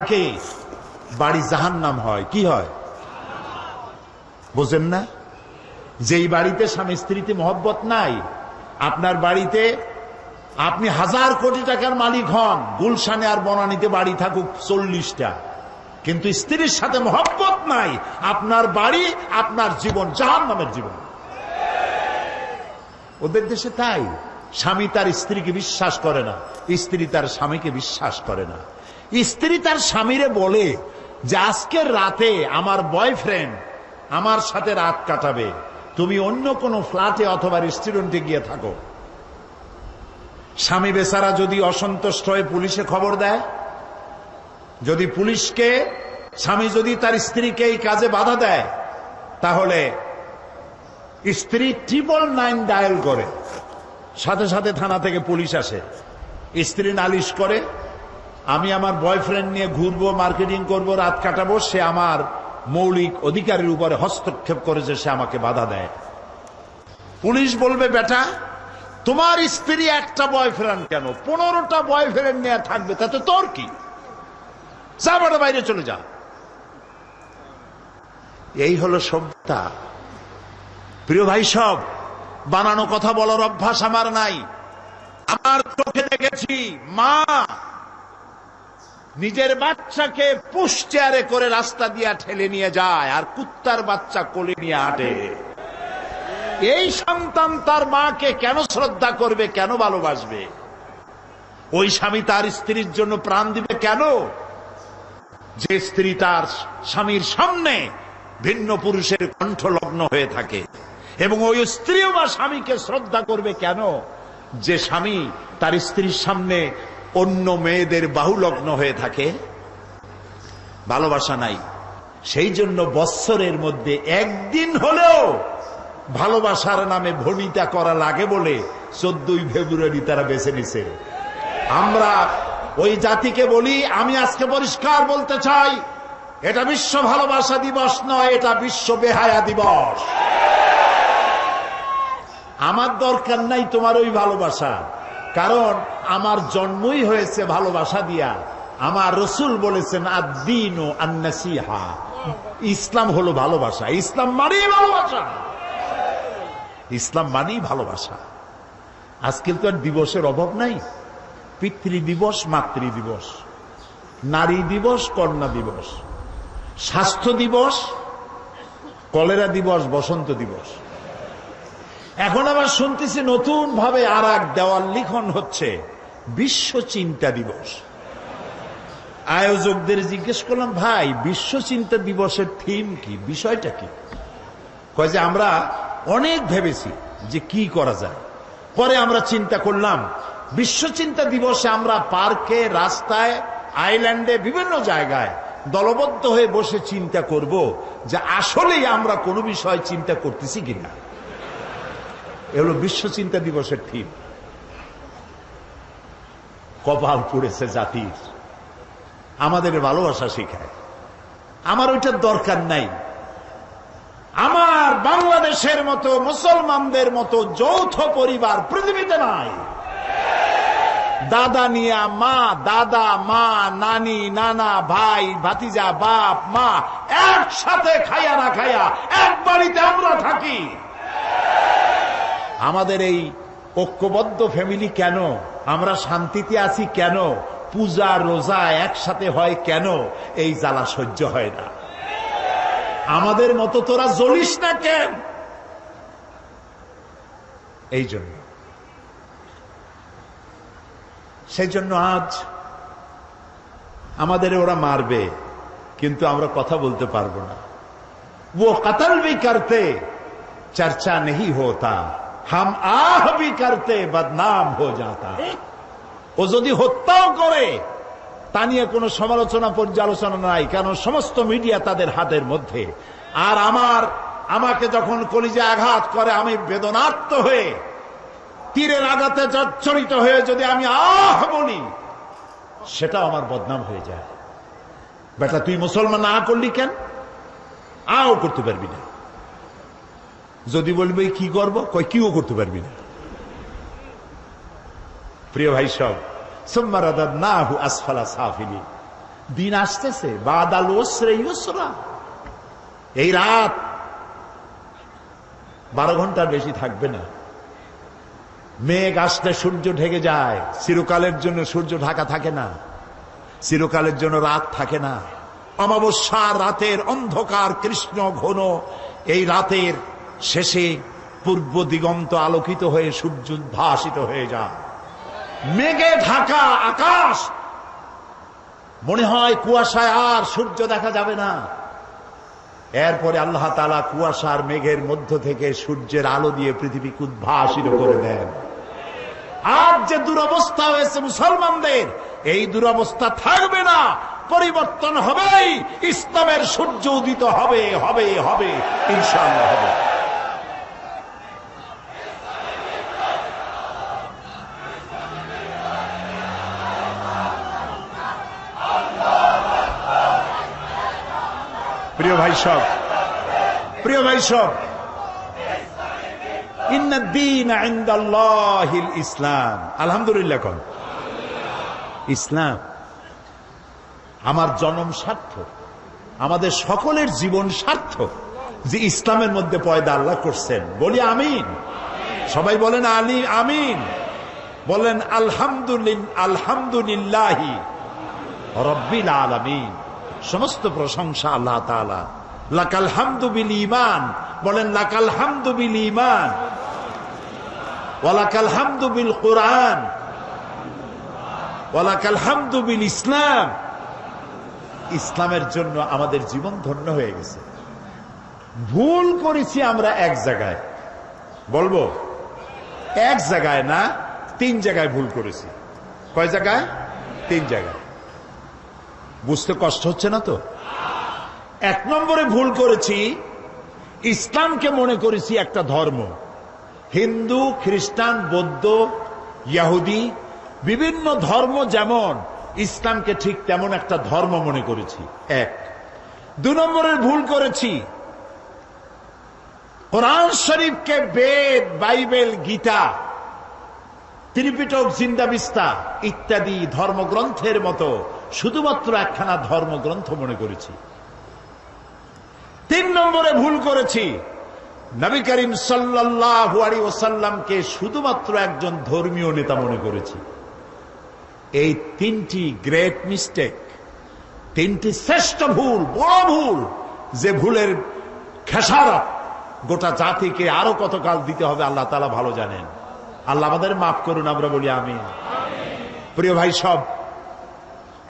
কে বাড়ি জাহান্নাম হয়, কি হয় বুঝেন না? যেই বাড়িতে স্বামী স্ত্রীতে মহব্বত নাই, আপনার বাড়িতে আপনি 1000 কোটি টাকার মালিক হন, গুলশানে আর বনানীতে বাড়ি থাকুক 40টা, কিন্তু স্ত্রীর সাথে মহব্বত নাই, আপনার বাড়ি আপনার জীবন জাহান্নামের জীবন। ওদের দেশে তাই, স্বামী তার স্ত্রীকে বিশ্বাস করে না, স্ত্রী তার স্বামীকে বিশ্বাস করে না। স্ত্রী তার স্বামীরে বলে যে আজকের রাতে আমার বয়ফ্রেন্ড আমার সাথে রাত কাটাবে, তুমি অন্য কোনো ফ্ল্যাটে অথবা রেস্টুরেন্টে গিয়ে থাকো। স্বামী বেচারা যদি অসন্তুষ্ট হয়ে পুলিশে খবর দেয়, যদি পুলিশকে স্বামী যদি তার স্ত্রীকে এই কাজে বাধা দেয়, তাহলে স্ত্রী 999 ডায়াল করে, সাথে সাথে থানা থেকে পুলিশ আসে। স্ত্রী নালিশ করে, আমি আমার বয়ফ্রেন্ড নিয়ে ঘুরবো, মার্কেটিং করব, রাত কাটাবো, সে আমার মৌলিক অধিকারের উপরে হস্তক্ষেপ করেছে, সে আমাকে বাধা দেয়। পুলিশ বলবে, বেটা তোমার স্ত্রী একটা বয়ফ্রেন্ড কেন, 15টা বয়ফ্রেন্ড নিয়ে থাকবে, তাতে তোর কি, যা বেটা বাইরে চলে যা। এই হলো সভ্যতা। প্রিয় ভাই, সব বানানো কথা বলার অভ্যাস আমার নাই। আমার চোখে দেখেছি মা নিজের বাচ্চাকে পুশ চেয়ারে করে রাস্তা দিয়ে ঠেলে নিয়ে যায়, আর কুত্তার বাচ্চা কোলে নিয়ে হাঁটে। এই সন্তান তার মাকে কেন শ্রদ্ধা করবে, কেন ভালোবাসবে? ওই স্বামী তার স্ত্রীর জন্য প্রাণ দিবে কেন? যে স্ত্রী তার স্বামীর সামনে ভিন্ন পুরুষের কণ্ঠলগ্ন হয়ে থাকে। এবং ওই স্ত্রীও বা স্বামীকে শ্রদ্ধা করবে কেন? যে স্বামী তার স্ত্রীর সামনে অন্য মেয়েদের বাহুলগ্ন হয়ে থাকে। ভালোবাসা নাই। সেই জন্য বৎসরের মধ্যে একদিন হলেও ভালোবাসার নামে ভণিতা করা লাগে বলে 14ই ফেব্রুয়ারি তারা বেছে নিছে। আমরা ওই জাতিকে বলি, আমি আজকে পরিষ্কার বলতে চাই, এটা বিশ্ব ভালোবাসা দিবস নয়, এটা বিশ্ব বেহায়া দিবস। আমার দরকার নাই তোমার ওই ভালোবাসা, কারণ আমার জন্মই হয়েছে ভালোবাসা দিয়া। আমার রসুল বলেছেন আদ-দীনু আন-নাসিহা, ইসলাম হলো ভালোবাসা। ইসলাম মানেই ভালোবাসা, ইসলাম মানেই ভালোবাসা। আজকাল তো আর দিবসের অভাব নাই। পিতৃ দিবস, মাতৃ দিবস, নারী দিবস, কন্যা দিবস, স্বাস্থ্য দিবস, কলেরা দিবস, বসন্ত দিবস। এখন আবার শুনতেছি নতুন ভাবে আর এক দেওয়াল লিখন হচ্ছে বিশ্ব চিন্তা দিবস। আয়োজকদের জিজ্ঞেস করলাম, ভাই বিশ্ব চিন্তা দিবসের থিম কি, বিষয়টা কি? কয় যে আমরা অনেক ভেবেছি যে কি করা যায়, পরে আমরা চিন্তা করলাম বিশ্ব চিন্তা দিবসে আমরা পার্কে, রাস্তায়, আইল্যান্ডে, বিভিন্ন জায়গায় দলবদ্ধ হয়ে বসে চিন্তা করব যে আসলেই আমরা কোনো বিষয় চিন্তা করতেছি কিনা। এগুলো বিশ্ব চিন্তা দিবসের থিম। কপাল পুড়েছে জাতির, আমাদের ভালোবাসা শিখায়। আমার ওইটার দরকার নাই। আমার বাংলাদেশের মতো, মুসলমানদের মতো যৌথ পরিবার পৃথিবীতে নাই। দাদা নিয়া মা, দাদা মা, নানি নানা, ভাই ভাতিজা, বাপ মা একসাথে খাইয়া না খাইয়া এক বাড়িতে আমরা থাকি। আমাদের এই ঐক্যবদ্ধ ফ্যামিলি কেন? আমরা শান্তিতে আছি কেন? পূজা রোজা একসাথে হয় কেন? এই জ্বালা সহ্য হয় না। আমাদের মতো তোরা জ্বলিস না কেন? এই জন্য, সেই জন্য আজ আমাদের ওরা মারবে, কিন্তু আমরা কথা বলতে পারবো না। वो कत्ल भी करते चर्चा नहीं होता, हम आह भी करते बदनाम हो जाता। ও যদি হত্যাও করে তা নিয়ে কোনো সমালোচনা পর্যালোচনা নাই, কারণ সমস্ত মিডিয়া তাদের হাতের মধ্যে। আর আমাকে যখন কলিজে আঘাত করে, আমি বেদনার্ত হয়ে তীরের আঘাতে জর্জরিত হয়ে যদি আমি আহ বলি, সেটা আমার বদনাম হয়ে যায়। বেটা তুই মুসলমান না করলি কেন? আও করতে পারবি না। যদি বলবে কি করব, কই কিও করতে পারবি না। প্রিয় ভাই সব, সুম্মা রাদাদনাহু আসফালা সাফিলিন, দিন আসতেছে, বাদাল ওসরে ইউসরা। এই রাত 12 ঘন্টার বেশি থাকবে না। মেঘ আসলে সূর্য ঢেকে যায়। চিরকালের জন্য সূর্য ঢাকা থাকে না, চিরকালের জন্য রাত থাকে না। অমাবস্যার রাতের অন্ধকার কৃষ্ণ ঘন এই রাতের শেষে পূর্ব দিগন্ত আলোকিত হয়ে সূর্য উদ্ভাসিত হয়ে যায়। মেঘে ঢাকা আকাশ, মনে হয় কুয়াশায় আর সূর্য দেখা যাবে না। এরপরে আল্লাহ তাআলা কুয়াশার মেঘের মধ্য থেকে সূর্যের আলো দিয়ে পৃথিবীকে উদ্ভাসিত করে দেন। আজ যে দুরবস্থা হয়েছে মুসলমানদের, এই দুরবস্থা থাকবে না, পরিবর্তন হবেই। ইসলামের সূর্য উদিত হবে, হবে, হবে, ইনশাআল্লাহ হবে। প্রিয় ভাই সব, প্রিয় ভাই সব, ইন্নাদ-দীন ইনদাল্লাহিল ইসলাম। আলহামদুলিল্লাহ কোন ইসলাম। আমার জন্ম সার্থক, আমাদের সকলের জীবন সার্থক যে ইসলামের মধ্যে পয়দা আল্লাহ করছেন। বলি আমিন। সবাই বলেন আলী আমিন। বলেন আলহামদুলিল্লাহি রাব্বিল আলামিন। সমস্ত প্রশংসা আল্লাহ তাআলা। লাকাল হামদু বিল ঈমান। বলেন লাকাল হামদু বিল ঈমান ওয়া লাকাল হামদু বিল কুরআন ওয়া লাকাল হামদু বিল ইসলাম। ইসলামের জন্য আমাদের জীবন ধন্য হয়ে গেছে। ভুল করেছি আমরা এক জায়গায়, বলবো এক জায়গায় না, 3 জায়গায় ভুল করেছি। কয় জায়গায়? 3 জায়গায়। বুঝতে কষ্ট হচ্ছে না তো? 1 নম্বরে ভুল করেছি, ইসলামকে মনে করেছি একটা ধর্ম। হিন্দু, খ্রিস্টান, বৌদ্ধ, ইহুদি বিভিন্ন ধর্ম যেমন, ইসলামকে ঠিক তেমন একটা ধর্ম মনে করেছি। 1। 2 নম্বরের ভুল করেছি, কোরআন শরীফকে বেদ, বাইবেল, গীতা, ত্রিপিটক, জিন্দাবিস্তা ইত্যাদি ধর্মগ্রন্থের মতো শুধুমাত্র একখানা ধর্মগ্রন্থ মনে করেছি। 3 নম্বরে ভুল করেছি, নবী করিম সাল্লাল্লাহু আলাইহি ওয়াসাল্লামকে শুধুমাত্র একজন ধর্মীয় নেতা মনে করেছি। এই 3টি গ্রেট মিস্টেক, 3টি শ্রেষ্ঠ ভুল, বড় ভুল, যে ভুলের খেসারত গোটা জাতিকে আরো কতকাল দিতে হবে আল্লাহ তাআলা ভালো জানেন। আল্লাহ আমাদের মাফ করুন, আমরা বলি আমিন। প্রিয় ভাই সব,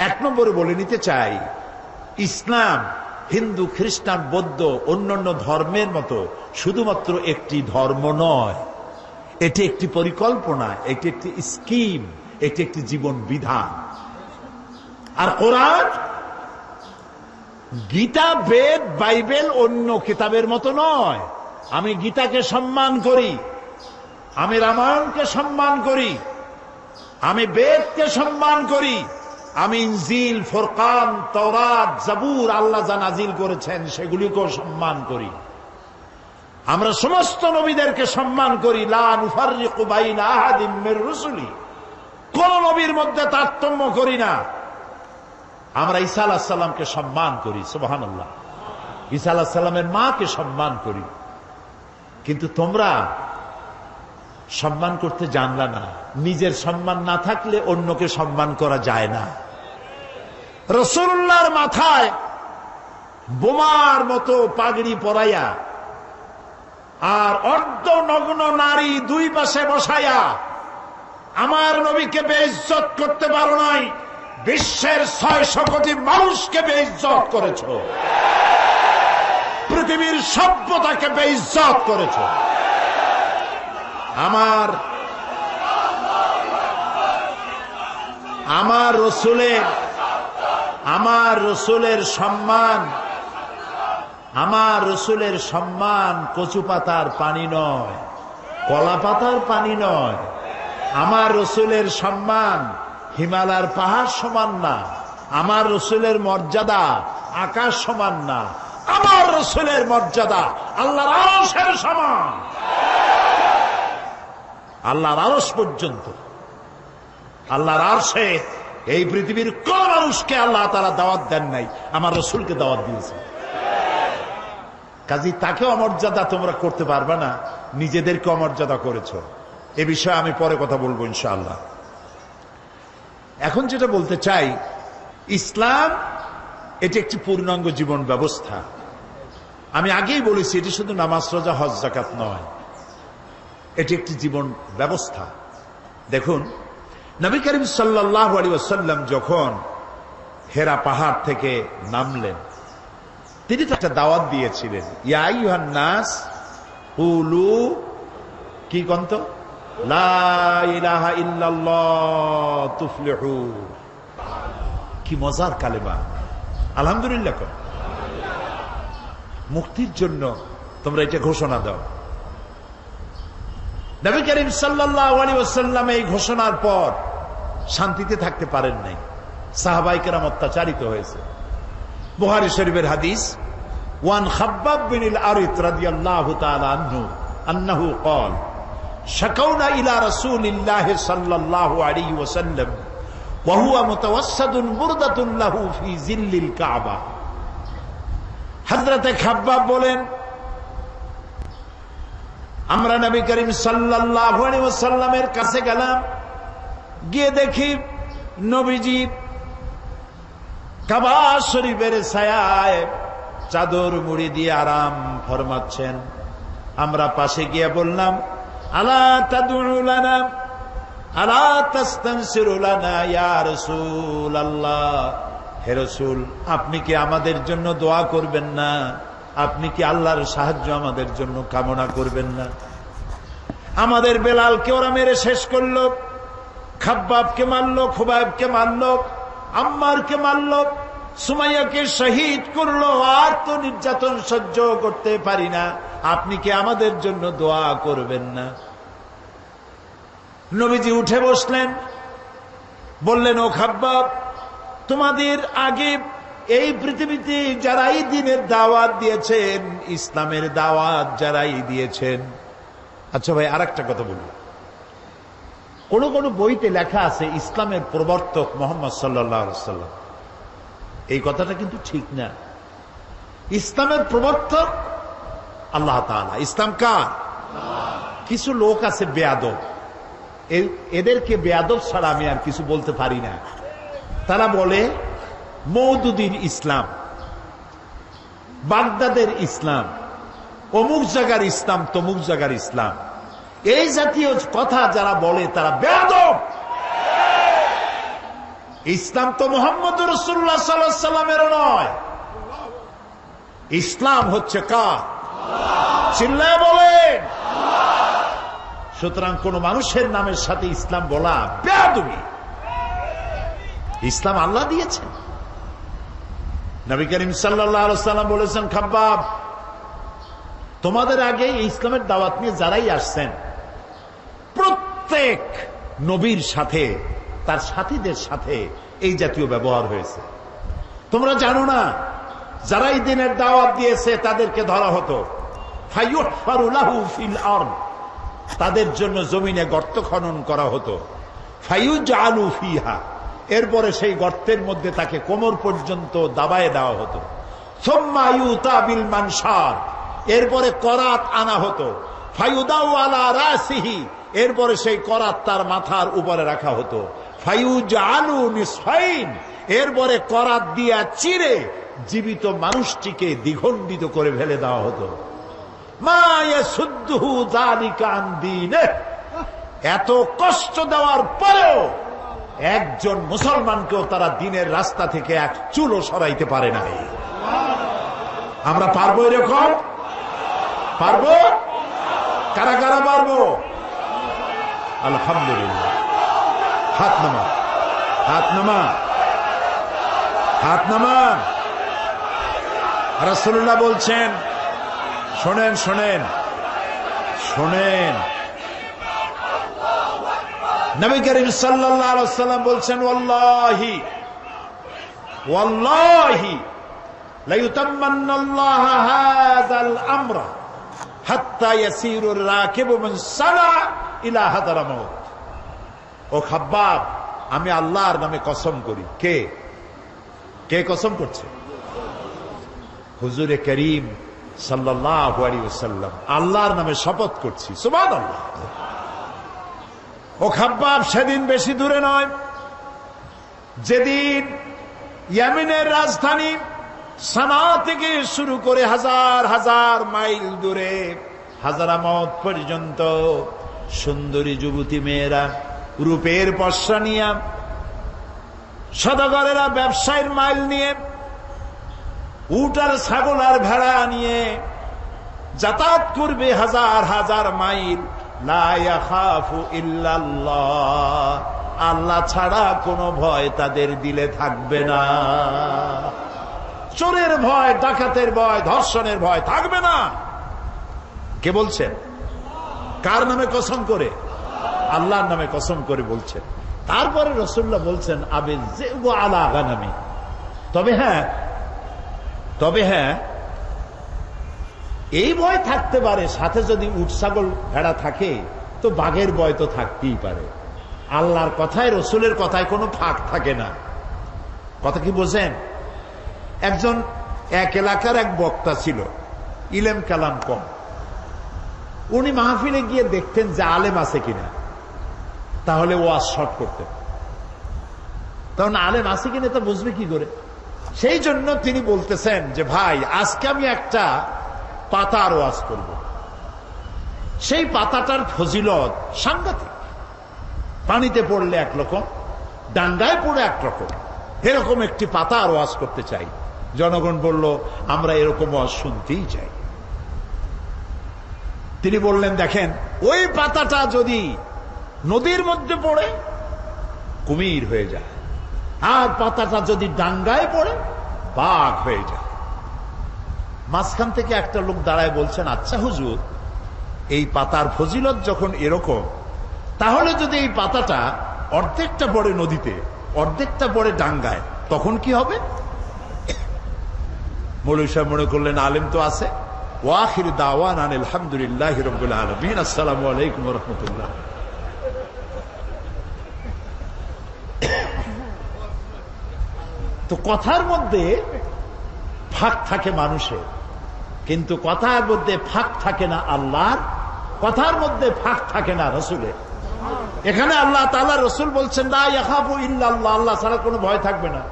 1 নম্বরে বলে নিতে চাই, ইসলাম হিন্দু, খ্রিস্টান, বৌদ্ধ অন্যান্য ধর্মের মতো শুধুমাত্র একটি ধর্ম নয়। এটি একটি পরিকল্পনা, এটি একটি স্কিম, এটি একটি জীবন বিধান। আর কোরআন, গীতা, বেদ, বাইবেল অন্য কিতাবের মতো নয়। আমি গীতাকে সম্মান করি, আমি রামায়ণকে সম্মান করি, আমি বেদকে সম্মান করি, আমি ইনজিল, ফুরকান, তাওরাত, জাবুর আল্লাহ যা নাজিল করেছেন সেগুলিকেও সম্মান করি। আমরা সমস্ত নবীদেরকে সম্মান করি। লা নুফাররিকু বাইনা আহাদিম মির রুসুলি। কোন নবীর মধ্যে তারতম্য করি না। আমরা ঈসা আলাইহিস সালামকে সম্মান করি, সুবহানাল্লাহ। ঈসা আলাইহিস সালামের মাকে সম্মান করি। কিন্তু তোমরা সম্মান করতে জানলা না। নিজের সম্মান না থাকলে অন্যকে সম্মান করা যায় না। রাসূলুল্লাহর মাথায় বোমার মতো পাগড়ি পরাইয়া আর অর্ধনগ্ন নারী 2 পাশে বসাইয়া আমার নবীকে বেইজ্জত করতে পারো নাই, বিশ্বের 600 কোটি মানুষকে বেইজ্জত করেছ, পৃথিবীর সভ্যতাকে বেইজ্জত করেছ। আমার রসুলের সম্মান কচু পাতার পানি নয়, কলা পাতার পানি নয়। আমার রসুলের সম্মান হিমালয়ের পাহাড় সমান না। আমার রসুলের মর্যাদা আকাশ সমান না। আমার রসুলের মর্যাদা আল্লাহর আরশের সমান। আল্লাহর আরশ পর্যন্ত, আল্লাহর আরশে এই পৃথিবীর কোন মানুষকে আল্লাহ তাআলা দাওয়াত দেন নাই, আমার রাসূলকে দাওয়াত দিয়েছে। কাজী তাকে অমর্যাদা তোমরা করতে পারবে না, নিজেদেরকে অমর্যাদা করেছো। এ বিষয়ে আমি পরে কথা বলবো ইনশাআল্লাহ। এখন যেটা বলতে চাই, ইসলাম এটি একটি পূর্ণাঙ্গ জীবন ব্যবস্থা। আমি আগেই বলেছি, এটি শুধু নামাজ রোজা হজ যাকাত নয়, এটি একটি জীবন ব্যবস্থা। দেখুন, নবী করিম সাল্লাল্লাহু আলাইহি ওয়াসাল্লাম যখন হেরা পাহাড় থেকে নামলেন, তিনি তো একটা দাওয়াত দিয়েছিলেন, ইয়া আইয়ুহান নাস কুলু কি কন্ত লা ইলাহা ইল্লাল্লাহ তুফলিহু। কি মজার কালেমা, আলহামদুলিল্লাহ। মুক্তির জন্য তোমরা এটা ঘোষণা দাও। নবী করিম সাল্লাল্লাহু আলাইহি ওয়াসাল্লাম এই ঘোষণার পর শান্তিতে থাকতে পারেন নাই, সাহাবায়ে কেরাম অত্যাচারিত হয়েছে। বুখারী শরীফের হাদিস, ওয়ান খাব্বাব বিন আল-আরিত রাদিয়াল্লাহু তাআলা আনহু আন্নাহু قال শাকাউনা ইলা রাসূলিল্লাহি সাল্লাল্লাহু আলাইহি ওয়াসাল্লাম ওয়া হুয়া মুতাওয়াসসাদুন বুরদাতুন লাহু ফি জিল্লিল কাবা। হযরতে খাব্বাব বলেন, আমরা নবী করিম সাল্লাল্লাহু আলাইহি ওয়াসাল্লামের কাছে গেলাম, গিয়ে দেখি নবীজি কাবা শরীফের ছায়ায় চাদর মুড়ি দিয়ে আরাম ফরমাচ্ছেন। আমরা পাশে গিয়ে বললাম, আলা তাদউ লানা আলা তাস্তানসিরু লানা ইয়া রাসূলুল্লাহ, হে রাসূল, আপনি কি আমাদের জন্য দোয়া করবেন না? আপনি কি আল্লাহর সাহায্য আমাদের জন্য কামনা করবেন না? আমাদের বেলালকে ওরা মেরে শেষ করলো, খাব্বাবকে মারলো, খুবাইবকে মারলো, আম্মারকে মারলো, সুমাইয়াকে শহীদ করলো। আর তো নির্যাতন সহ্য করতে পারি না, আপনি কি আমাদের জন্য দোয়া করবেন না? নবীজি উঠে বসলেন, বললেন, ও খাব্বাব, তোমাদের আগে এই পৃথিবীতে যারাই দ্বীনের দাওয়াত দিয়েছেন, ইসলামের দাওয়াত যারাই দিয়েছেন। আচ্ছা ভাই, আরেকটা কথা বলি, কোন কোন বইতে লেখা আছে ইসলামের প্রবর্তক মুহাম্মদ সাল্লাল্লাহু আলাইহি ওয়াসাল্লাম। এই কথাটা কিন্তু ঠিক না। ইসলামের প্রবর্তক আল্লাহ তাআলা। ইসলাম কার? কিছু লোক আছে বেয়াদব, এদেরকে বেয়াদব ছাড়া আমি আর কিছু বলতে পারি না। তারা বলে মওদুদীর ইসলাম, বাগদাদের ইসলাম, অমুক জায়গার ইসলাম, তমুক জায়গার ইসলাম। এই জাতীয় কথা যারা বলে তারা বেয়াদব। ইসলাম তো মুহাম্মদ রাসূলুল্লাহ সাল্লাল্লাহু আলাইহি ওয়াসাল্লামেরও নয়। ইসলাম হচ্ছে কার? চিল্লায় বলেন। সুতরাং কোন মানুষের নামের সাথে ইসলাম বলা বেয়াদবি। ইসলাম আল্লাহ দিয়েছেন। নবী করিম সাল্লাল্লাহু আলাইহি ওয়াসাল্লাম বলেছেন, খাব্বাব, তোমাদের আগে ইসলামের দাওয়াত নিয়ে যারাই আসছেন, প্রত্যেক নবীর সাথে তার সাথীদের সাথে এই জাতীয় ব্যবহার হয়েছে। তোমরা জানো না, যারা এই দিনের দাওয়াত দিয়েছে তাদেরকে ধরা হতো, ফায়ুহফারু লাহু ফিল আরদ, তাদের জন্য জমিনে গর্ত খনন করা হতো, ফায়ুজআলু ফিহা, এরপরে সেই গর্তের মধ্যে তাকে কোমর পর্যন্ত দাবায় দেওয়া হতো, সুম্মা ইউতা বিল মানশার, এরপরে করাত আনা হতো, ফায়ুদাউ আলা রাসিহি, এরপরে সেই করাত তার মাথার উপরে রাখা হতো, ফায়ুজআলু নিসফাইন, এরপরে করাত দিয়া চিরে জীবিত মানুষটিকে দ্বিখণ্ডিত করে ফেলে দেওয়া হতো। মা ইয়াসুদ্দুহু যালিকা আন দীনিহি, এত কষ্ট দেওয়ার পরেও একজন মুসলমানকেও তারা দ্বীনের রাস্তা থেকে এক চুলও সরাইতে পারে নাই। আমরা পারবো এরকম? পারবো? কারা কারা পারবো? আলহামদুলিল্লাহ। হাত নামা, হাত নামা, হাত নামা। রাসূলুল্লাহ বলছেন, শোনেন শোনেন শোনেন, নবী করিম সাল্লাল্লাহু আলাইহি ওয়াসাল্লাম বলছেন, ওয়াল্লাহি ওয়াল্লাহি লা ইউতাম্মান্নাল্লাহু হাযাল আমরা হাত্তা ইয়াসিরুর রাকিবু মিন সানা ইলা হাদারামাউত। ও খাব্বাব, আমি আল্লাহর নামে কসম করি। কে কে কসম করছে? হুজুরে করিম সাল্লাল্লাহু আলাইহি ওয়াসাল্লাম আল্লাহর নামে শপথ করছি। সুবহানাল্লাহ। ও খাব্বাব, সেদিন বেশি দূরে নয়, যেদিন ইয়েমেনের রাজধানী সানা থেকে শুরু করে হাজার হাজার মাইল দূরে হাজারামত পর্যন্ত সুন্দরী যুবতী মেয়েরা রূপের পসরা নিয়ে, সদাগরেরা ব্যবসায়ের মাইল নিয়ে, উট আর ছাগল আর ভেড়া নিয়ে যাতায়াত করবে হাজার হাজার মাইল। লা ইয়াখাফু ইল্লাল্লাহ, আল্লাহ ছাড়া কোনো ভয় তাদের দিলে থাকবে না। চোরের ভয়, ডাকাতের ভয়, ধর্ষণের ভয় থাকবে না। কে বলছেন? কার নামে কসম করে? আল্লাহর নামে কসম করে বলছেন। তারপরে রাসূলুল্লাহ বলছেন আবে যিবু আলা গানামি, তবে হ্যাঁ এই ভয় থাকতে পারে, সাথে যদি উট ছাগল ভেড়া থাকে তো বাঘের ভয় তো থাকতেই পারে। আল্লাহর কথায়, রসুলের কথায় কোনো ফাঁক থাকে না। কথা কি বোঝেন? একজন এক এলাকার এক বক্তা ছিল, ইলেম কালাম কম। উনি মাহফিলে গিয়ে দেখতেন যে আলেম আছে কিনা, তাহলে ওয়াজ শর্ট করতেন। তখন আলেম আছে কিনা তা বুঝবে কি করে? সেই জন্য তিনি বলতেছেন যে ভাই, আজকে আমি একটা পাতার ওয়াজ করব। সেই পাতাটার ফজিলত সাংঘাতিক। পানিতে পড়লে একরকম, ডাঙ্গায় পড়ে একরকম, এরকম একটি পাতার ওয়াজ করতে চাই। জনগণ বলল আমরা এরকম ওয়াজ শুনতেই চাই। তিনি বললেন দেখেন, ওই পাতাটা যদি নদীর মধ্যে পড়ে কুমির হয়ে যায়, আর পাতাটা যদি ডাঙ্গায় পড়ে বাঘ হয়ে যায়। মাঝখান থেকে একটা লোক দাঁড়ায় বলছেন, আচ্ছা হুজুর, এই পাতার ফজিলত যখন এরকম, তাহলে যদি এই পাতাটা অর্ধেকটা পড়ে নদীতে, অর্ধেকটা পড়ে ডাঙ্গায়, তখন কি হবে? মৌলভী সাহেব মনে করলেন আলেম তো আছে। ওয়াখির দাওয়ানা আলহামদুলিল্লাহি রাব্বিল আলামিন, আসসালামু আলাইকুম ওয়া রাহমাতুল্লাহ। তো কথার মধ্যে ফাঁক থাকে মানুষের, কিন্তু কথার মধ্যে ফাঁক থাকে না আল্লাহর, কথার মধ্যে ফাঁক থাকে না রসুলের। এখানে আল্লাহ তাআলা, রসুল বলছেন লা ইয়াখাফু ইল্লাল্লাহ, আল্লাহ ছাড়া কোনো ভয় থাকবে না।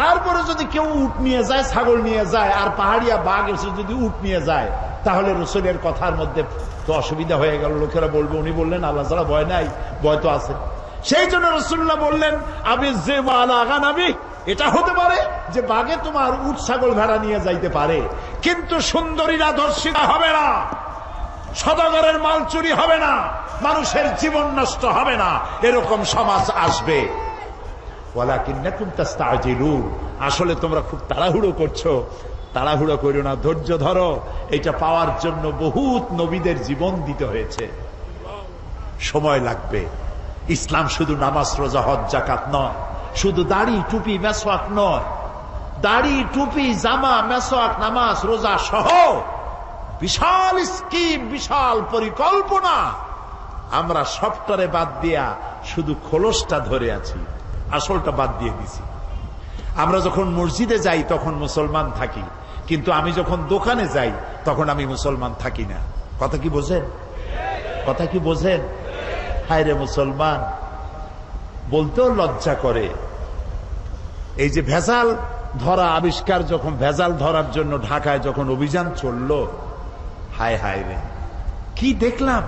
তারপরে যদি কেউ উট নিয়ে যায়, ছাগল নিয়ে যায়, আর পাহাড়িয়া বাঘ এসে যদি উট নিয়ে যায়, তাহলে রসুলের কথার মধ্যে তো অসুবিধা হয়ে গেল। লোকেরা বলবে উনি বললেন আল্লাহ ছাড়া ভয় নাই, ভয় তো আছে। সেই জন্য রাসূলুল্লাহ বললেন আবি যিবু আলা গানামি, এটা হতে পারে যে বাঘে তোমার উট ছাগল ভেড়া নিয়ে যাইতে পারে, কিন্তু সুন্দরীরা ধর্ষিতা হবে না, সদাগরের মাল চুরি হবে না, মানুষের জীবন নষ্ট হবে না, এরকম সমাজ আসবে। ওয়ালাকিন্নাকুম তাস্তাজিলুন, আসলে তোমরা খুব তাড়াহুড়ো করছো। তাড়াহুড়ো করো না, ধৈর্য ধরো। এটা পাওয়ার জন্য বহুত নবীদের জীবন দিতে হয়েছে, সময় লাগবে। ইসলাম শুধু নামাজ, রোজা, হজ, যাকাত নয়, শুধু দাড়ি, টুপি, মেসওয়াক নয়। দাড়ি, টুপি, জামা, মেসওয়াক, নামাজ, রোজা সহ বিশাল স্কিম, বিশাল পরিকল্পনা। আমরা সবটারে বাদ দিয়া শুধু খোলসটা ধরে আছি, আসলটা বাদ দিয়ে দিছি। আমরা যখন মসজিদে যাই তখন মুসলমান থাকি, কিন্তু আমি যখন দোকানে যাই তখন আমি মুসলমান থাকি না। কথা কি বোঝেন? কথা কি বোঝেন? হায় রে মুসলমান, বলতেও লজ্জা করে। এই যে ভেজাল ধরা আবিষ্কার, যখন ভেজাল ধরার জন্য ঢাকায় যখন অভিযান চললো, হায় হায় রে, কি দেখলাম!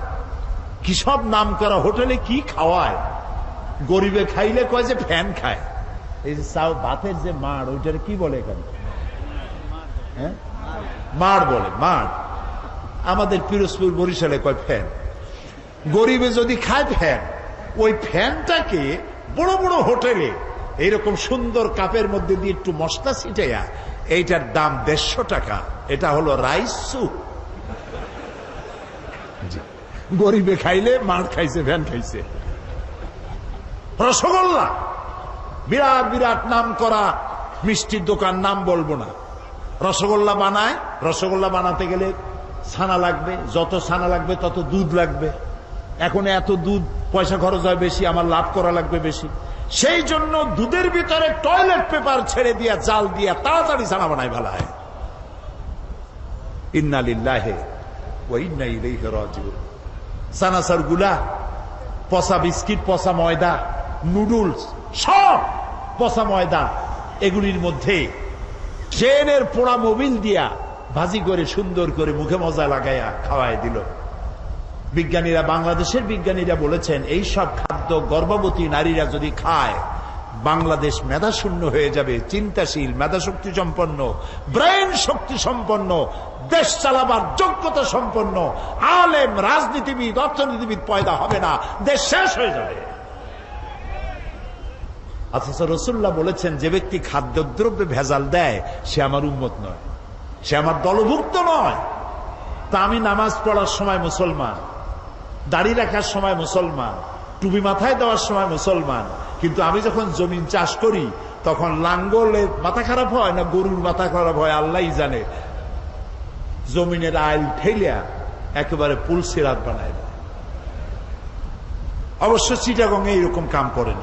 কি সব নাম করা হোটেলে কি খাওয়ায়! গরিবে খাইলে কয় যে ফ্যান খায়। এই যে চাও ভাতের যে মাড়, ওইটার কি বলে এখানে? হ্যাঁ, মাড় বলে, মাড়। আমাদের পিরোজপুর, বরিশালে কয় ফ্যান। গরিবে যদি খায় ফ্যান, ওই ফ্যানটাকে বড় বড় হোটেলে এইরকম সুন্দর কাপের মধ্যে দিয়ে একটু মশলা ছিটাইয়া, এইটার দাম 150 টাকা। এটা হলো রাইস স্যুপ। গরিবে খাইলে মাড় খাইছে, ফ্যান খাইছে। রসগোল্লা, বিরাট বিরাট নাম করা মিষ্টির দোকান, নাম বলবো না। রসগোল্লা বানায়, রসগোল্লা বানাতে গেলে ছানা লাগবে, যত ছানা লাগবে তত দুধ লাগবে। এখন এত দুধ, পয়সা খরচ হয় বেশি, আমার লাভ করা লাগবে বেশি। সেই জন্য দুধের ভিতরে টয়লেট পেপার ছেড়ে দিয়া জাল দিয়া তাড়াতাড়ি ছানা বানায় ফেলায়। ইন্না লিল্লাহি ওয়া ইন্না ইলাইহি রাজিউন। সানাসার গুলা, পচা বিস্কিট, পচা ময়দা, নুডলস, সব পচা ময়দা, এগুলির মধ্যে ট্রেনের পোড়া মোবিল দিয়া ভাজি করে সুন্দর করে মুখে মজা লাগাইয়া খাওয়াই দিল। বিজ্ঞানীরা, বাংলাদেশের বিজ্ঞানীরা বলেছেন এই সব খাদ্য গর্ভবতী নারীরা যদি খায় বাংলাদেশ মেধাশূন্য হয়ে যাবে। চিন্তাশীল, মেধাশক্তি সম্পন্ন, ব্রেন শক্তি সম্পন্ন, দেশ চালাবার যোগ্যতা সম্পন্ন আলেম, রাজনীতিবিদ, অর্থনীতিবিদ পয়দা হবে না, দেশ শেষ হয়ে যাবে। অথচ রাসূলুল্লাহ বলেছেন যে ব্যক্তি খাদ্যদ্রব্যে ভেজাল দেয় সে আমার উম্মত নয়, সে আমার দলভুক্ত নয়। তা আমি নামাজ পড়ার সময় মুসলমান, দাড়ি রাখার সময় মুসলমান, টুপি মাথায় দেওয়ার সময় মুসলমান, কিন্তু আমি যখন জমিন চাষ করি তখন লাঙ্গলের মাথা খারাপ হয় না গরুর মাথা খারাপ হয় আল্লাহই জানে, জমিনের আইল ঠেলিয়া একেবারে পুলসিরাত বানায় দেয়। অবশ্য চিটাগং এইরকম কাম করেন।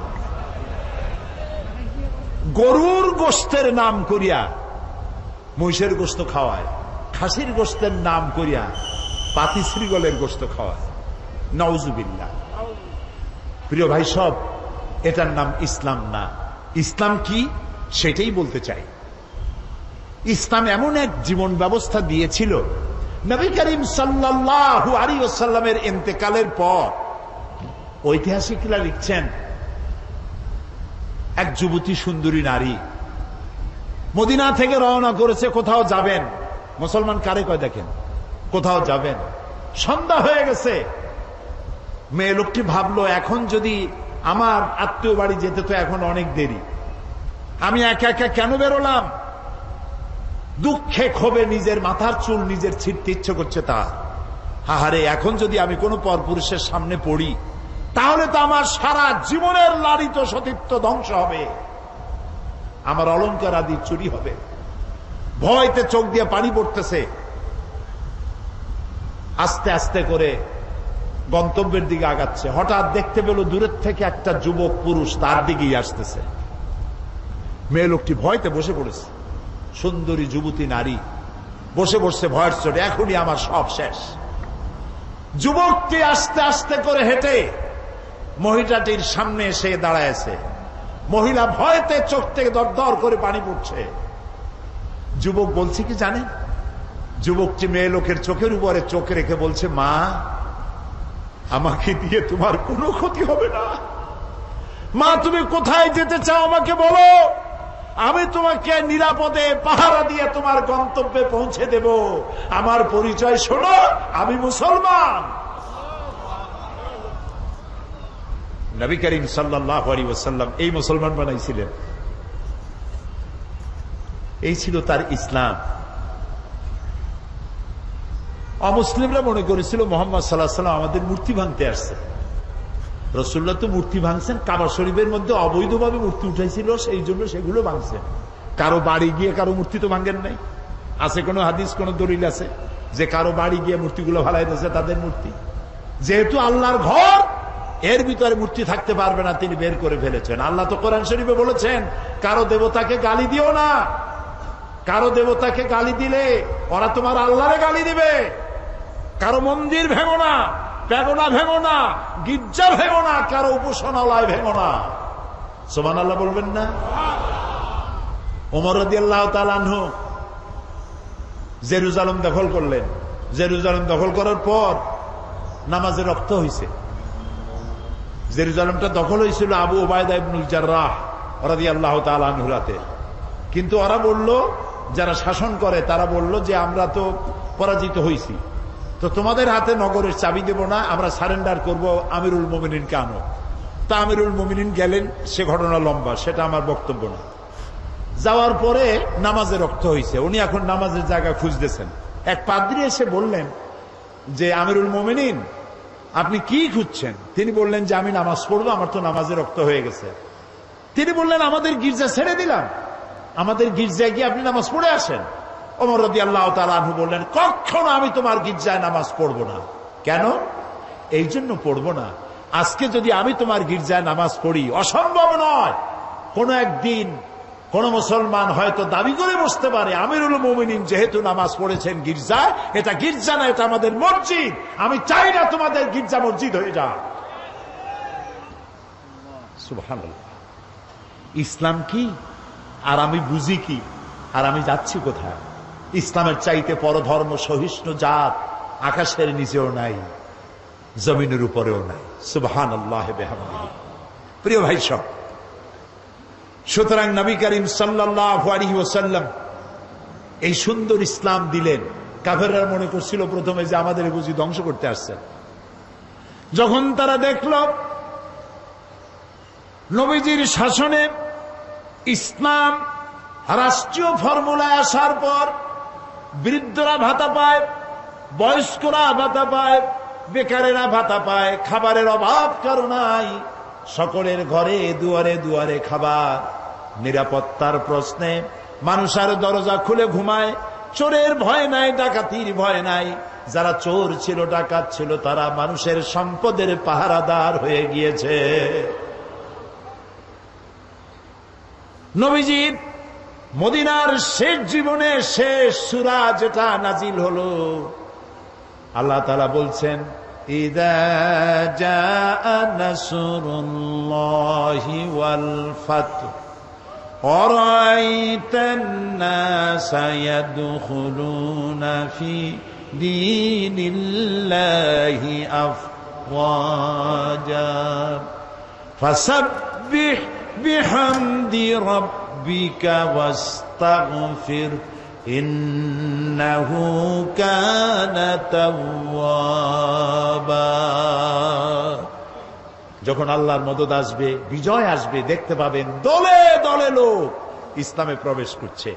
গরুর গোস্তের নাম করিয়া মহিষের গোস্ত খাওয়ায়, খাসির গোস্তের নাম করিয়া পাতি শ্রীগলের গোস্ত খাওয়ায়। নাউজুবিল্লাহ। প্রিয় ভাই সব, এটার নাম ইসলাম না। ইসলাম কি সেটাই বলতে চাই। ইসলাম এমন এক জীবন ব্যবস্থা দিয়েছিল, নবী করিম সাল্লাল্লাহু আলাইহি ওয়াসাল্লামের ইন্তেকালের পর ঐতিহাসিকরা লিখছেন এক যুবতী সুন্দরী নারী মদিনা থেকে রওনা করেছে, কোথাও যাবেন। মুসলমান কারে কয় দেখেন, কোথাও যাবেন। সন্ধ্যা হয়ে গেছে। মেয়ে লোকটি ভাবলো এখন যদি আমার আত্মীয় বাড়ি যেতে তো এখন অনেক দেরি, আমি একা একা কেন বেরোলাম। দুঃখে ক্ষোভে নিজের মাথার চুল নিজের ছিঁড়তে ইচ্ছে করছে তার। হাহারে, এখন যদি আমি কোনো পরপুরুষের সামনে পড়ি তাহলে তো আমার সারা জীবনের লালিত সতীত্ব ধ্বংস হবে, আমার অলংকার আদি চুরি হবে। ভয়তে চোখ দিয়ে পানি পড়তেছে। আস্তে আস্তে করে গন্তব্যের দিকে আগাচ্ছে। হঠাৎ দেখতে পেল দূরের থেকে একটা যুবক পুরুষ তার দিকেই আসতেছে। মেয়ে লোকটি ভয়তে বসে পড়েছে। সুন্দরী যুবতী নারী বসে বসে ভয়ের চোটে এখনই আমার সব শেষ। যুবকটি আস্তে আস্তে করে হেঁটে মহিলাটির সামনে এসে দাঁড়ায়ছে। মহিলা ভয়তে চোখ থেকে দরদর করে পানি পড়ছে। যুবক বলছে কি জানেন, যুবকটি মেয়ে লোকের চোখের উপরে চোখ রেখে বলছে, মা, আমাকে দিয়ে তোমার কোনো ক্ষতি হবে না। মা, তুমি কোথায় যেতে চাও আমাকে বলো, আমি তোমাকে নিরাপদে পাহারা দিয়ে তোমার গন্তব্যে পৌঁছে দেব। আমার পরিচয় শোনো, আমি মুসলমান। নবী করিম সাল্লাল্লাহু আলাইহি ওয়াসাল্লাম এই মুসলমান বানাইছিলেন। এই ছিল তার ইসলাম। অমুসলিমরা মনে করেছিল মোহাম্মদ সাল্লাল্লাহু আলাইহি ওয়াসাল্লাম আমাদের মূর্তি ভাঙতে আসছে। রাসূলুল্লাহ তো মূর্তি ভাঙছেন, কাবা শরীফের মধ্যে অবৈধভাবে মূর্তি উঠাইছিল, সেই জন্য সেগুলো ভাঙছেন। কারো বাড়ি গিয়ে কারো মূর্তি তো ভাঙেন নাই। আছে কোনো হাদিস, কোন দলিল আছে যে কারো বাড়ি গিয়ে মূর্তিগুলো ফালাই দিয়েছে তাদের মূর্তি? যেহেতু আল্লাহর ঘর, এর ভিতরে মূর্তি থাকতে পারবে না, তিনি বের করে ফেলেছেন। আল্লাহ তো কোরআন শরীফে বলেছেন, কারো দেবতাকে গালি দিও না। কারো দেবতাকে গালি দিলে ওরা তোমার আল্লাহরে গালি দিবে। কারো মন্দির ভেঙো না, প্যাগোডা ভেঙো না, গির্জা ভেঙো না, কারো উপাসনালয় ভেঙো না। সুবহানাল্লাহ বলবেন না? ওমর রাদিয়াল্লাহু তাআলা আনহু জেরুজালেম দখল করলেন। জেরুজালেম দখল করার পর নামাজে রক্ত হয়েছে। জেরুজালেমটা দখল হয়েছিল আবু উবায়দা ইবনুল জাররাহ রাদিয়াল্লাহু তাআলা আনহুর হাতে। কিন্তু ওরা বলল, যারা শাসন করে তারা বলল যে আমরা তো পরাজিত হয়েছি, তো তোমাদের হাতে নগরের চাবি দেব না, আমরা সারেন্ডার করব, আমিরুল মুমিনিনকে আনো। তা আমিরুল মুমিনিন গেলেন, সে ঘটনা লম্বা, সেটা আমার বক্তব্য না। যাওয়ার পরে নামাজে রক্ত হয়েছে, উনি এখন নামাজের জায়গা খুঁজতেছেন। এক পাদ্রী এসে বললেন যে, আমিরুল মুমিনিন, আপনি কি খুঁজছেন? তিনি বললেন যে, আমি নামাজ পড়বো, আমার তো নামাজে রক্ত হয়ে গেছে। তিনি বললেন, আমাদের গির্জা ছেড়ে দিলাম, আমাদের গির্জায় গিয়ে আপনি নামাজ পড়ে আসেন। ওমর রাদিয়াল্লাহু তাআলা আনহু বললেন, কখনো আমি তোমার গির্জায় নামাজ পড়বো না। কেন? এই জন্য পড়বো না, আজকে যদি আমি তোমার গির্জায় নামাজ পড়ি, অসম্ভব নয়, কোন একদিন কোন মুসলমান হয়তো দাবি করে বসতে পারে আমিরুল মুমিনিন যেহেতু নামাজ পড়েছেন গির্জায়, এটা গির্জা না, এটা আমাদের মসজিদ, আমি চাই না তোমাদের গির্জা মসজিদ হয়ে যাক। সুবহানাল্লাহ। ইসলাম কি আর আমি বুঝি কি আর আমি যাচ্ছি কোথায়? ইসলামের চাইতে পরধর্ম সহিষ্ণু জাত আকাশের নিচেও নাই, জমিনের উপরেও নাই। সুবহানাল্লাহ বিহামদিহি। প্রিয় ভাই সব, সুতরাং নবী করিম সাল্লাল্লাহু আলাইহি ওয়াসাল্লাম এই সুন্দর ইসলাম দিলেন। কাফেররা মনে করছিল প্রথমে যে আমাদের বুঝি ধ্বংস করতে আসছেন। যখন তারা দেখল নবীজির শাসনে ইসলাম রাষ্ট্রীয় ফর্মুলায় আসার পর বৃদ্ধরা ভাতা পায়, বয়স্করা ভাতা পায়, বেকারেরা ভাতা পায়, খাবারের অভাব কারো নাই, সকলের ঘরে দুয়ারে দুয়ারে খাবার, নিরাপত্তার প্রশ্নে মানুষ আর দরজা খুলে ঘুমায়, চোরের ভয় নাই, ডাকাতির ভয় নাই, যারা চোর ছিল ডাকাত ছিল তারা মানুষের সম্পদের পাহারাদার হয়ে গিয়েছে। নবীজির মদিনার শেষ জীবনে শেষ সূরা যেটা নাজিল হলো, আল্লাহ তাআলা বলছেন ইযা জাআ নাসরুল্লাহি ওয়াল ফাতহু আরাআইতান নাসা ইয়াদখুলুনা ফি দীনিল্লাহি আফওয়াজা ফাসাব্বিহ বিহামদি রাব্বিকা ওয়াস্তাগফির ইন্নাহু কানা তাওয়াবা। যখন আল্লাহর মদদ আসবে, বিজয় আসবে, দেখতে পাবেন দলে দলে লোক ইসলামে প্রবেশ করছে।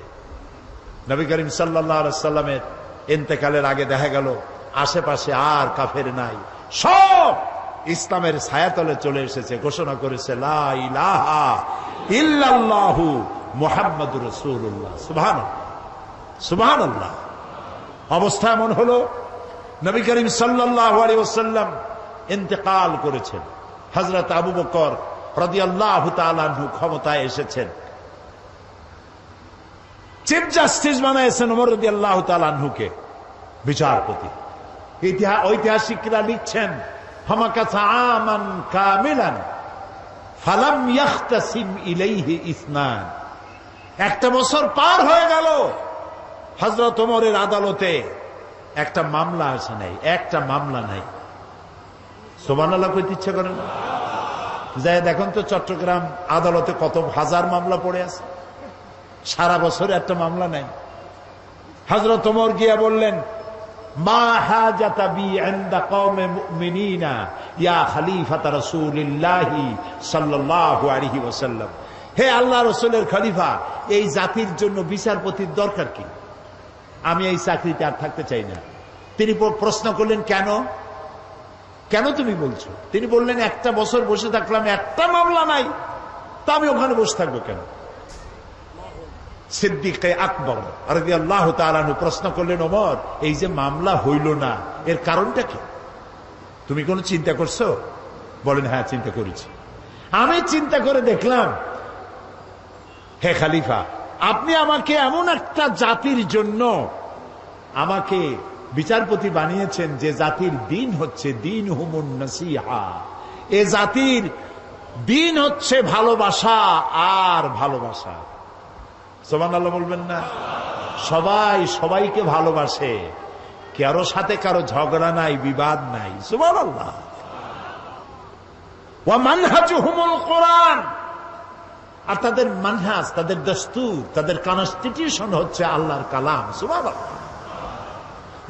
নবী করিম সাল্লাল্লাহু আলাইহি ওয়াসাল্লামের ইন্তেকালের আগে দেখা গেল আশেপাশে আর কাফের নাই, সব ইসলামের ছায়াতলে চলে এসেছে, ঘোষণা করেছে লা ইলাহা ইল্লাল্লাহু মুহাম্মাদুর রাসূলুল্লাহ। সুবহানাল্লাহ, সুবহানাল্লাহ। অবস্থা এমন হলো নবী করিম সাল্লাল্লাহু আলাইহি ওয়াসাল্লাম ইন্তেকাল করেছেন, হযরত আবু বকর রাদিয়াল্লাহু তাআলা আনহু ক্ষমতায় এসেছেন, চিফ জাস্টিস বানাইছেন ওমর রাদিয়াল্লাহু তাআলা আনহুকে বিচারপতি। ঐতিহাসিকরা লিখছেন হামাকাসা আমান কামিলান ফালাম ইয়াখতাসিম ইলাইহি ইসনান। একটা বছর পার হয়ে গেল, হযরত ওমরের আদালতে একটা মামলা আসে নাই, একটা মামলা নাই। সুবহানাল্লাহ কইতে ইচ্ছা করেন? যাই দেখুন তো চট্টগ্রাম আদালতে কত হাজার মামলা পড়ে আছে, সারা বছরে একটা মামলা নাই। হযরত ওমর গিয়া বললেন মা হাজাতা বি ইনদা কওমে মুমিনিনা ইয়া খলিফাতা রাসূলিল্লাহি সাল্লাল্লাহু আলাইহি ওয়াসাল্লাম। হে আল্লাহ রাসূলের খলিফা, এই জাতির জন্য বিচারপতির দরকার কি? আমি এই চাকরিতে আর থাকতে চাই না। তিনি প্রশ্ন করলেন কেন, কেন তুমি বলছো? তিনি বললেন একটা বছর বসে থাকলাম, একটা মামলা নাই, তা আমি ওখানে বসে থাকবো কেন? সিদ্দিক আকবর রাদিয়াল্লাহু তাআলা আনহু প্রশ্ন করলেন ওমর, এই যে মামলা হইল না এর কারণটা কি? তুমি কোনো চিন্তা করছো? বলেন হ্যাঁ চিন্তা করেছি। আমি চিন্তা করে দেখলাম হে খলিফা, আপনি আমাকে এমন একটা জাতির জন্য আমাকে বিচারপতি বানিয়েছেন যে জাতির দিন হচ্ছে দিন হুমুন নাসিহা, এ জাতির দিন হচ্ছে ভালোবাসা আর ভালোবাসা। সুবহানাল্লাহ বলবেন না? সবাই সবাইকে ভালোবাসে, কারো সাথে কারো ঝগড়া নাই, বিবাদ নাই। সুবহানাল্লাহ। ওয়া মানহাজুহুমুল কোরআন, আর তাদের মানহাজ, তাদের দস্তুর, তাদের কনস্টিটিউশন হচ্ছে আল্লাহর কালাম। সুবহানাল্লাহ।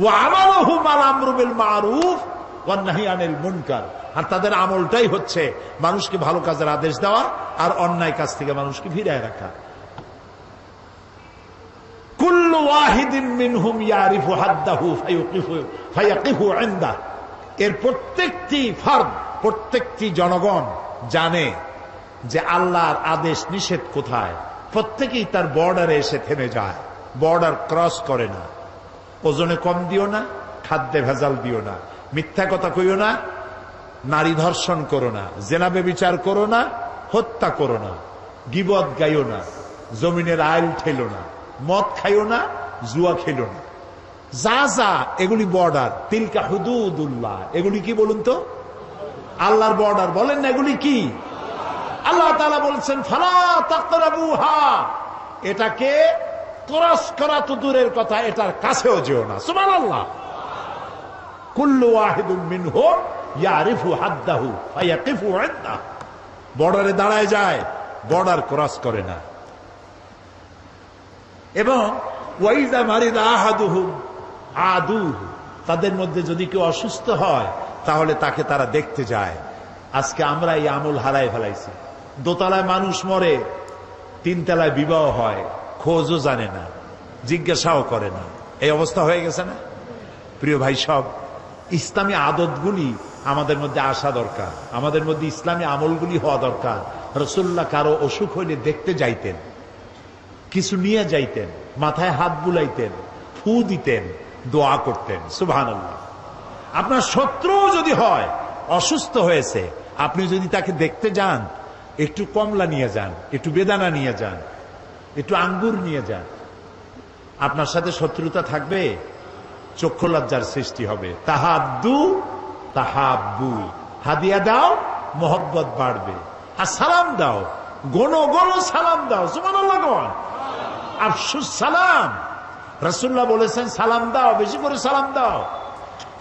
ওয়া আমালুহুম আল আমরু বিল মারুফ ওয়ান নাহি আনিল মুনকার, আর তাদের আমলটাই হচ্ছে মানুষকে ভালো কাজের আদেশ দেওয়া আর অন্যায় কাজ থেকে মানুষকে ফিরিয়ে রাখা। কুল্লু ওয়াহিদিন মিনহুম ইয়ারিফু হাদ্দাহু ফায়াকিফু ইনদা, এর প্রত্যেকটি ফরদ, প্রত্যেকটি জনগণ জানে যে আল্লাহর আদেশ নিষেধ কোথায়। প্রত্যেকেই তার বর্ডারে এসে থেমে যায়, বর্ডার ক্রস করে না। ওজনে কম দিও না, খাদ্যে ভেজাল দিও না, মিথ্যা কথা কইও না, নারী ধর্ষণ করো না, জেনা ব্যভিচার করো না, হত্যা করো না, গীবত গাইও না, জমিনের আইল ঠেলো না, মদ খাইও না, জুয়া খেলো না। যা যা এগুলি বর্ডার, তিলকা হুদুদুল্লাহ, এগুলি কি বলুন তো? আল্লাহর বর্ডার। বলেন না এগুলি কি? আল্লাহ তাআলা বলছেন ফালা তাকরাবুহা, এটাকে ক্রস করা তো দূরের কথা, এটার কাছেও যেও না। সুবহানাল্লাহ। কুল্লু ওয়াহিদুম মিনহুম ইয়ারিফু হাদ্দাহু ফায়াকিফু ইনদা, বর্ডারে দাঁড়ায় যায়, বর্ডার ক্রস করে না। এবং ওয়াইদা মারিদা আহাদুহুম আদুহু, তাদের মধ্যে যদি কেউ অসুস্থ হয় তাহলে তাকে তারা দেখতে যায়। আজকে আমরা এই আমল হারাই ফেলাইছি। দোতলায় মানুষ মরে, তিনতলায় বিবাহ হয়, খোঁজও জানে না, জিজ্ঞাসাও করে না। এই অবস্থা হয়ে গেছে না? প্রিয় ভাই সব, ইসলামী আদতগুলি আমাদের মধ্যে আসা দরকার, আমাদের মধ্যে ইসলামী আমলগুলি হওয়া দরকার। রাসূলুল্লাহ কারো অসুখ হইলে দেখতে যাইতেন, কিছু নিয়ে যাইতেন, মাথায় হাত বুলাইতেন, ফু দিতেন, দোয়া করতেন। সুবহানাল্লাহ। আপনার শত্রু যদি হয়, অসুস্থ হয়েছে, আপনি যদি তাকে দেখতে যান, একটু কমলা নিয়ে যান, একটু বেদানা নিয়ে যান, একটু আঙ্গুর নিয়ে যান। আপনার সাথে শত্রুতা থাকবে, চক্ষু লজ্জার সৃষ্টি হবে। তাহাদ্দু তাহাব্বু, হাদিয়া দাও, মোহব্বত বাড়বে। আর সালাম দাও, গণ গণ সালাম দাও। সুবহানাল্লাহ। আফসুস সালাম, রাসূলুল্লাহ বলেছেন সালাম দাও, বেশি করে সালাম দাও।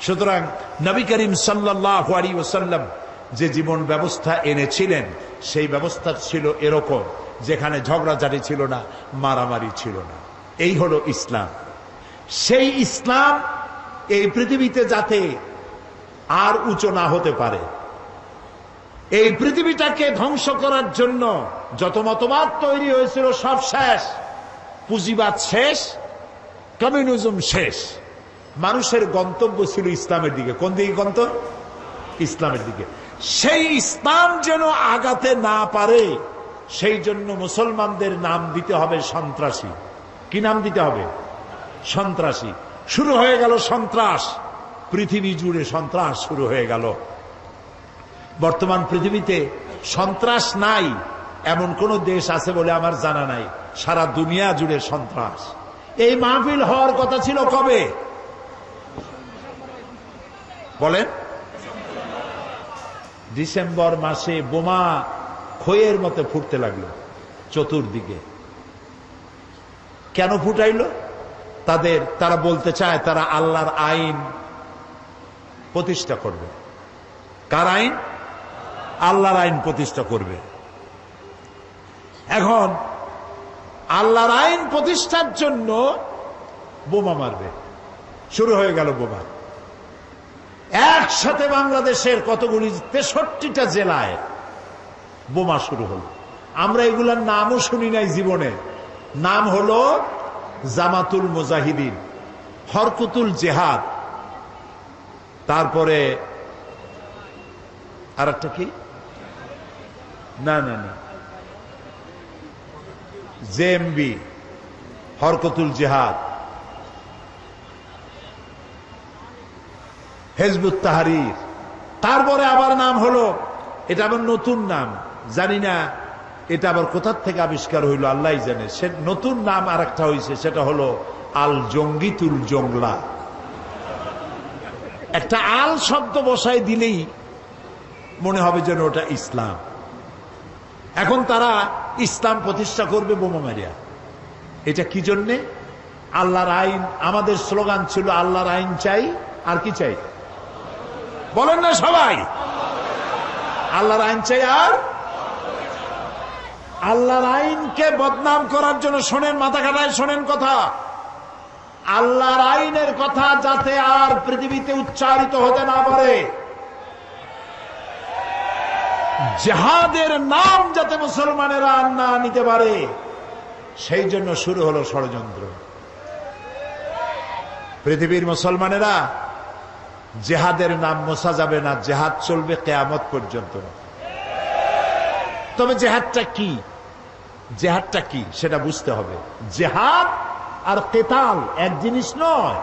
সুতরাং নবী করিম সাল্লাল্লাহু আলাইহি ওয়াসাল্লাম যে জীবন ব্যবস্থা এনেছিলেন, সেই ব্যবস্থা ছিল এরকম, যেখানে ঝগড়াঝাটি ছিল না, মারামারি ছিল না। এই হলো ইসলাম। সেই ইসলাম এই পৃথিবীতে যাতে আর উঁচু না হতে পারে, এই পৃথিবীটাকে ধ্বংস করার জন্য যত মতবাদ তৈরি হয়েছিল সব শেষ, পুঁজিবাদ শেষ, কমিউনিজম শেষ। মানুষের গন্তব্য ছিল ইসলামের দিকে। কোন দিকে গন্তব্য? ইসলামের দিকে। সেই ইসলাম যেন আগাতে না পারে, সেই জন্য মুসলমানদের নাম দিতে হবে সন্ত্রাসী। কি নাম দিতে হবে? সন্ত্রাসী। শুরু হয়ে গেল সন্ত্রাস, পৃথিবী জুড়ে সন্ত্রাস শুরু হয়ে গেল। বর্তমান পৃথিবীতে সন্ত্রাস নাই এমন কোন দেশ আছে বলে আমার জানা নাই। সারা দুনিয়া জুড়ে সন্ত্রাস। এই মাহফিল হওয়ার কথা ছিল কবে বলেন? ডিসেম্বর মাসে বোমা খইয়ের মতো ফুটতে লাগলো চতুর্দিকে। কেন ফুটাইল? তারা বলতে চায় তারা আল্লাহর আইন প্রতিষ্ঠা করবে। কার আইন? আল্লাহর আইন প্রতিষ্ঠা করবে। এখন আল্লাহর আইন প্রতিষ্ঠার জন্য বোমা মারবে। শুরু হয়ে গেল বোমা। একসাথে বাংলাদেশের কতগুলি 63টা জেলায় বোমা শুরু হল। আমরা এগুলার নামও শুনি নাই জীবনে। নাম হলো জামাতুল মুজাহিদিন, হরকতুল জেহাদ, তারপরে আর একটা কি, না না না, জেএমবি, হরকতুল জেহাদ, হিজবুত তাহরীর। তারপরে আবার নাম হলো, এটা আবার নতুন নাম, জানি না এটা আবার কোথার থেকে আবিষ্কার হইল আল্লাহ জানে। সে নতুন নাম আর একটা হয়েছে, সেটা হলো আল জঙ্গিতুল জংলা। একটা আল শব্দ বসাই দিলেই মনে হবে যেন ওটা ইসলাম। এখন তারা ইসলাম প্রতিষ্ঠা করবে বোমা মারিয়া। এটা কি জন্যে? আল্লাহর আইন। আমাদের স্লোগান ছিল আল্লাহর আইন চাই, আর কি চাই বলেন না সবাই? আল্লাহর আইন চাই। আর আল্লাহর আইনকে বদনাম করার জন্য শোনেন, মাথা কাটায় শোনেন কথা, আল্লাহর আইনের কথা যাতে আর পৃথিবীতে উচ্চারিত হতে না পারে, জিহাদের নাম যাতে মুসলমানেরা না নিতে পারে, সেই জন্য শুরু হলো ষড়যন্ত্র। পৃথিবীর মুসলমানেরা জিহাদের নাম মোছা যাবে না, জিহাদ চলবে কিয়ামত পর্যন্ত। তবে জিহাদটা কি, জিহাদটা কি সেটা বুঝতে হবে। জিহাদ আর কিতাল এক জিনিস নয়,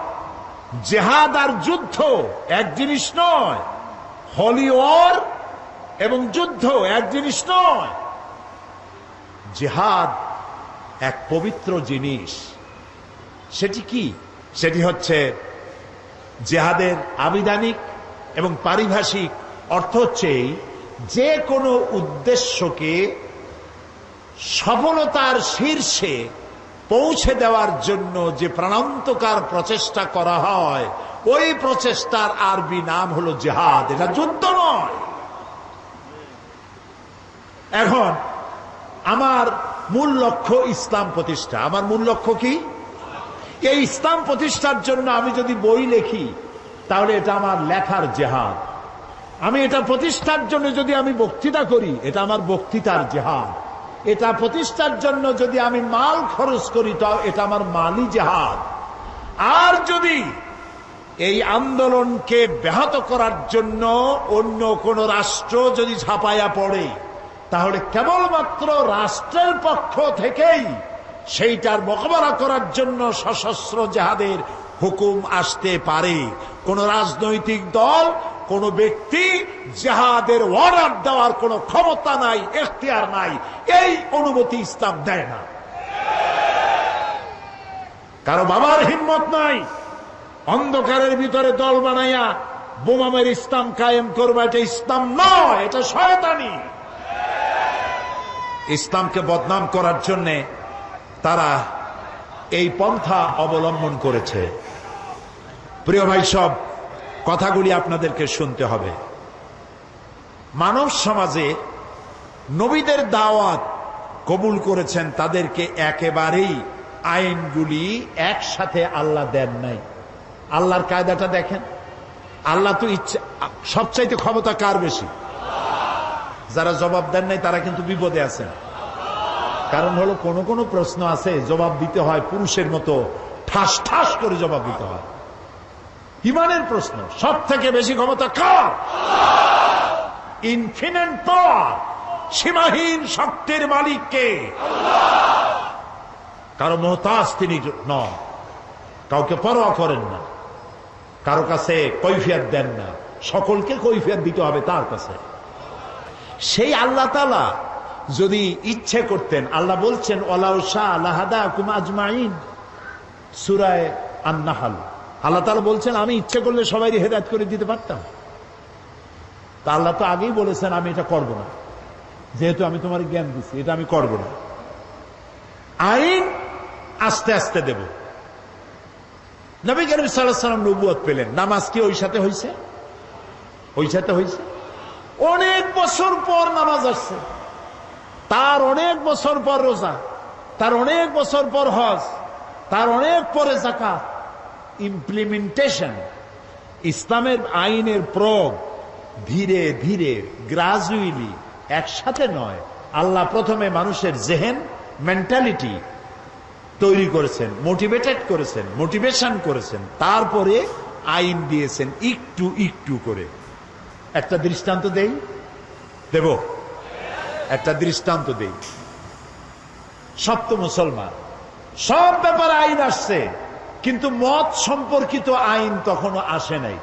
জিহাদ আর যুদ্ধ এক জিনিস নয়। হোলি ওয়ার এবং যুদ্ধ এক জিনিস নয়। জিহাদ এক পবিত্র জিনিস। সেটি কি? সেটি হচ্ছে জিহাদের আবিধানিক এবং পারিভাষিক অর্থ হচ্ছে যে কোনো উদ্দেশ্যকে সফলতার শীর্ষে পৌঁছে দেওয়ার জন্য যে প্রাণান্তকার প্রচেষ্টা করা হয়, ওই প্রচেষ্টার আরবি নাম হলো জিহাদ। এটা যুদ্ধ নয়। এখন আমার মূল লক্ষ্য ইসলাম প্রতিষ্ঠা। আমার মূল লক্ষ্য কি? এই ইসলাম প্রতিষ্ঠার জন্য আমি যদি বই লিখি, তাহলে এটা আমার লেখার জিহাদ। আমি এটা প্রতিষ্ঠার জন্য যদি আমি বক্তৃতা করি, এটা আমার বক্তৃতার জিহাদ। এটা প্রতিষ্ঠার জন্য যদি আমি মাল খরচ করি, তো এটা আমার মালি জিহাদ। আর যদি এই আন্দোলনকে ব্যাহত করার জন্য অন্য কোন রাষ্ট্র যদি ঝাঁপাইয়া পড়ে, তাহলে কেবলমাত্র রাষ্ট্রের পক্ষ থেকেই সেইটার মোকাবেলা করার জন্য সশস্ত্র জিহাদের হুকুম আসতে পারে। কোন রাজনৈতিক দল, কোন ব্যক্তি জিহাদের অর্ডার দেওয়ার কোন ক্ষমতা নাই, এখতিয়ার নাই। এই অনুমতি ইসলাম দেয় না। কারো বাবার হিম্মত নাই অন্ধকারের ভিতরে দল বানাইয়া বোমামের ইসলাম কায়েম করবে। এটা ইসলাম নয়, এটা শয়তানি। ইসলামকে বদনাম করার জন্য তারা এই পন্থা অবলম্বন করেছে। প্রিয় ভাই, সব কথাগুলি আপনাদেরকে শুনতে হবে। মানব সমাজে নবীদের দাওয়াত কবুল করেছেন, তাদেরকে একেবারেই আইনগুলি একসাথে আল্লাহ দেন নাই। আল্লাহর কায়দাটা দেখেন। আল্লাহ তো ইচ্ছা, সবচাইতে ক্ষমতা কার বেশি? যারা জবাব দেন নাই তারা কিন্তু বিপদে আছেন। কারণ হলো কোন কোন প্রশ্ন আছে জবাব দিতে হয় পুরুষের মতো ঠাস ঠাস করে জবাব দিতে হয়। ইমানের প্রশ্ন সব থেকে বেশি ক্ষমতা কার? ইনফিনিট পাওয়ার, সীমাহীন শক্তির মালিক কে? কারো মোহতাজ তিনি নন, কাউকে পরোয়া করেন না, কারো কাছে কৈফিয়ত দেন না, সকলকে কৈফিয়ত দিতে হবে তার কাছে। সেই আল্লাহ তাআলা যদি ইচ্ছে করতেন, আল্লাহ বলছেন ওয়ালাউ শাআ লাহাদাকুম আজমাইন, সূরা আন-নাহল। আল্লাহ তাআলা বলছেন আমি ইচ্ছে করলে সবাইকে হেদায়েত করে দিতে পারতাম। তা আল্লাহ তো আগেই বলেছেন আমি এটা করব না, যেহেতু আমি তোমার জ্ঞান দিচ্ছি, এটা আমি করব না। আইন আস্তে আস্তে দেব। নবী করিম সাল্লাল্লাহু আলাইহি ওয়াসাল্লাম নবুয়ত পেলেন, নামাজ কি ওই সাথে হয়েছে? ওই সাথে হয়েছে। অনেক বছর পর নামাজ আসছে, তার অনেক বছর পর রোজা, তার অনেক বছর পর হজ, তার অনেক পরে যাকাত। ইমপ্লিমেন্টেশন, ইসলামের আইনের প্রয়োগ ধীরে ধীরে, গ্রাজুয়ালি, একসাথে নয়। আল্লাহ প্রথমে মানুষের জেহেন, মেন্টালিটি তৈরি করেছেন, মোটিভেটেড করেছেন, মোটিভেশন করেছেন, তারপরে আইন দিয়েছেন একটু একটু করে। একটা দৃষ্টান্ত দেব, একটা দৃষ্টান্ত দেই। সব তো মুসলমান, সব ব্যাপারে আইন আসছে, কিন্তু মত সম্পর্কিত আইন তখনও আসে নাই।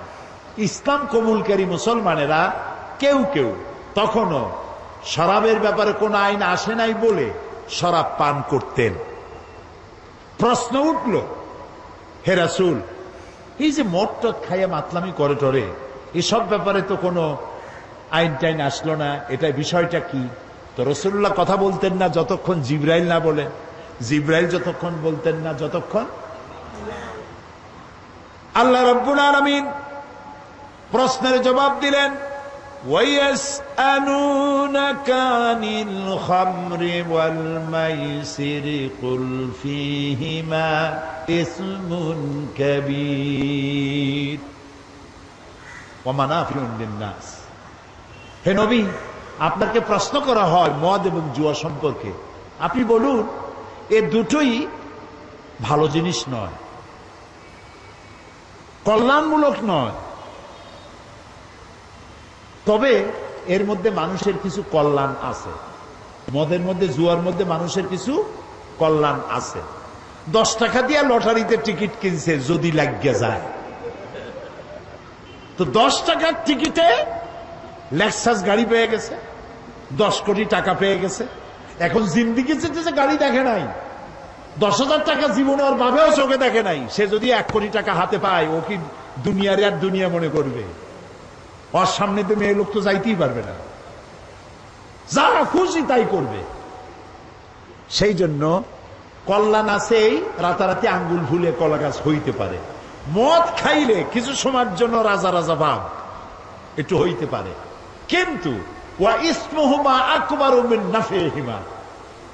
ইসলাম কবুলকারী মুসলমানেরা কেউ কেউ তখনও শরাবের ব্যাপারে কোন আইন আসে নাই বলে শরাব পান করতেন। প্রশ্ন উঠল, হে রাসূল, এই যে মদ টদ খাইয়া মাতলামি করে টরে, এসব ব্যাপারে তো কোনো আইন টাইন আসলো না, এটা বিষয়টা কি? তো রাসূলুল্লাহ কথা বলতেন না যতক্ষণ জিবরাইল না বলে, জিবরাইল যতক্ষণ বলতেন না যতক্ষণ আল্লাহ রাব্বুল আলামিন প্রশ্নের জবাব দিলেন, ওয়ায়াসআলুনাকা আনিল খামরি ওয়াল মাইসিরি কুল ফীহিমা ইসমুন কাবীর ওয়া মানাফিউন লিন-নাস। হে নবী, আপনাকে প্রশ্ন করা হয় মদ এবং জুয়া সম্পর্কে, আপনি বলুন এ দুটোই ভালো জিনিস নয়, কল্যাণমূলক নয়, তবে এর মধ্যে মানুষের কিছু কল্যাণ আছে। মদের মধ্যে, জুয়ার মধ্যে মানুষের কিছু কল্যাণ আছে। 10 টাকা দিয়ে লটারিতে টিকিট কিনছে, যদি লাগিয়ে যায় তো 10 টাকার টিকিটে লেক্সাস গাড়ি পেয়ে গেছে, 10 কোটি টাকা পেয়ে গেছে। এখন জিন্দিগি যে গাড়ি দেখে নাই, 10,000 টাকা জীবনে ওর বাবেও চোখে দেখে নাই। সে যদি 1 কোটি টাকা হাতে পায়, ও কি দুনিয়ার আর দুনিয়া মনে করবে? ওর সামনে তো মেয়ে লোক তো যাইতেই পারবে না, যা খুশি তাই করবে। সেই জন্য কল্যাণ আছে, রাতারাতি আঙ্গুল ভুলে কলা গাছ হইতে পারে। মদ খাইলে কিছু সময়ের জন্য রাজা রাজা ভাব একটু হইতে পারে, কিন্তু ওয়া ইসমুহুমা আকবারু মিন নাফিহিমা,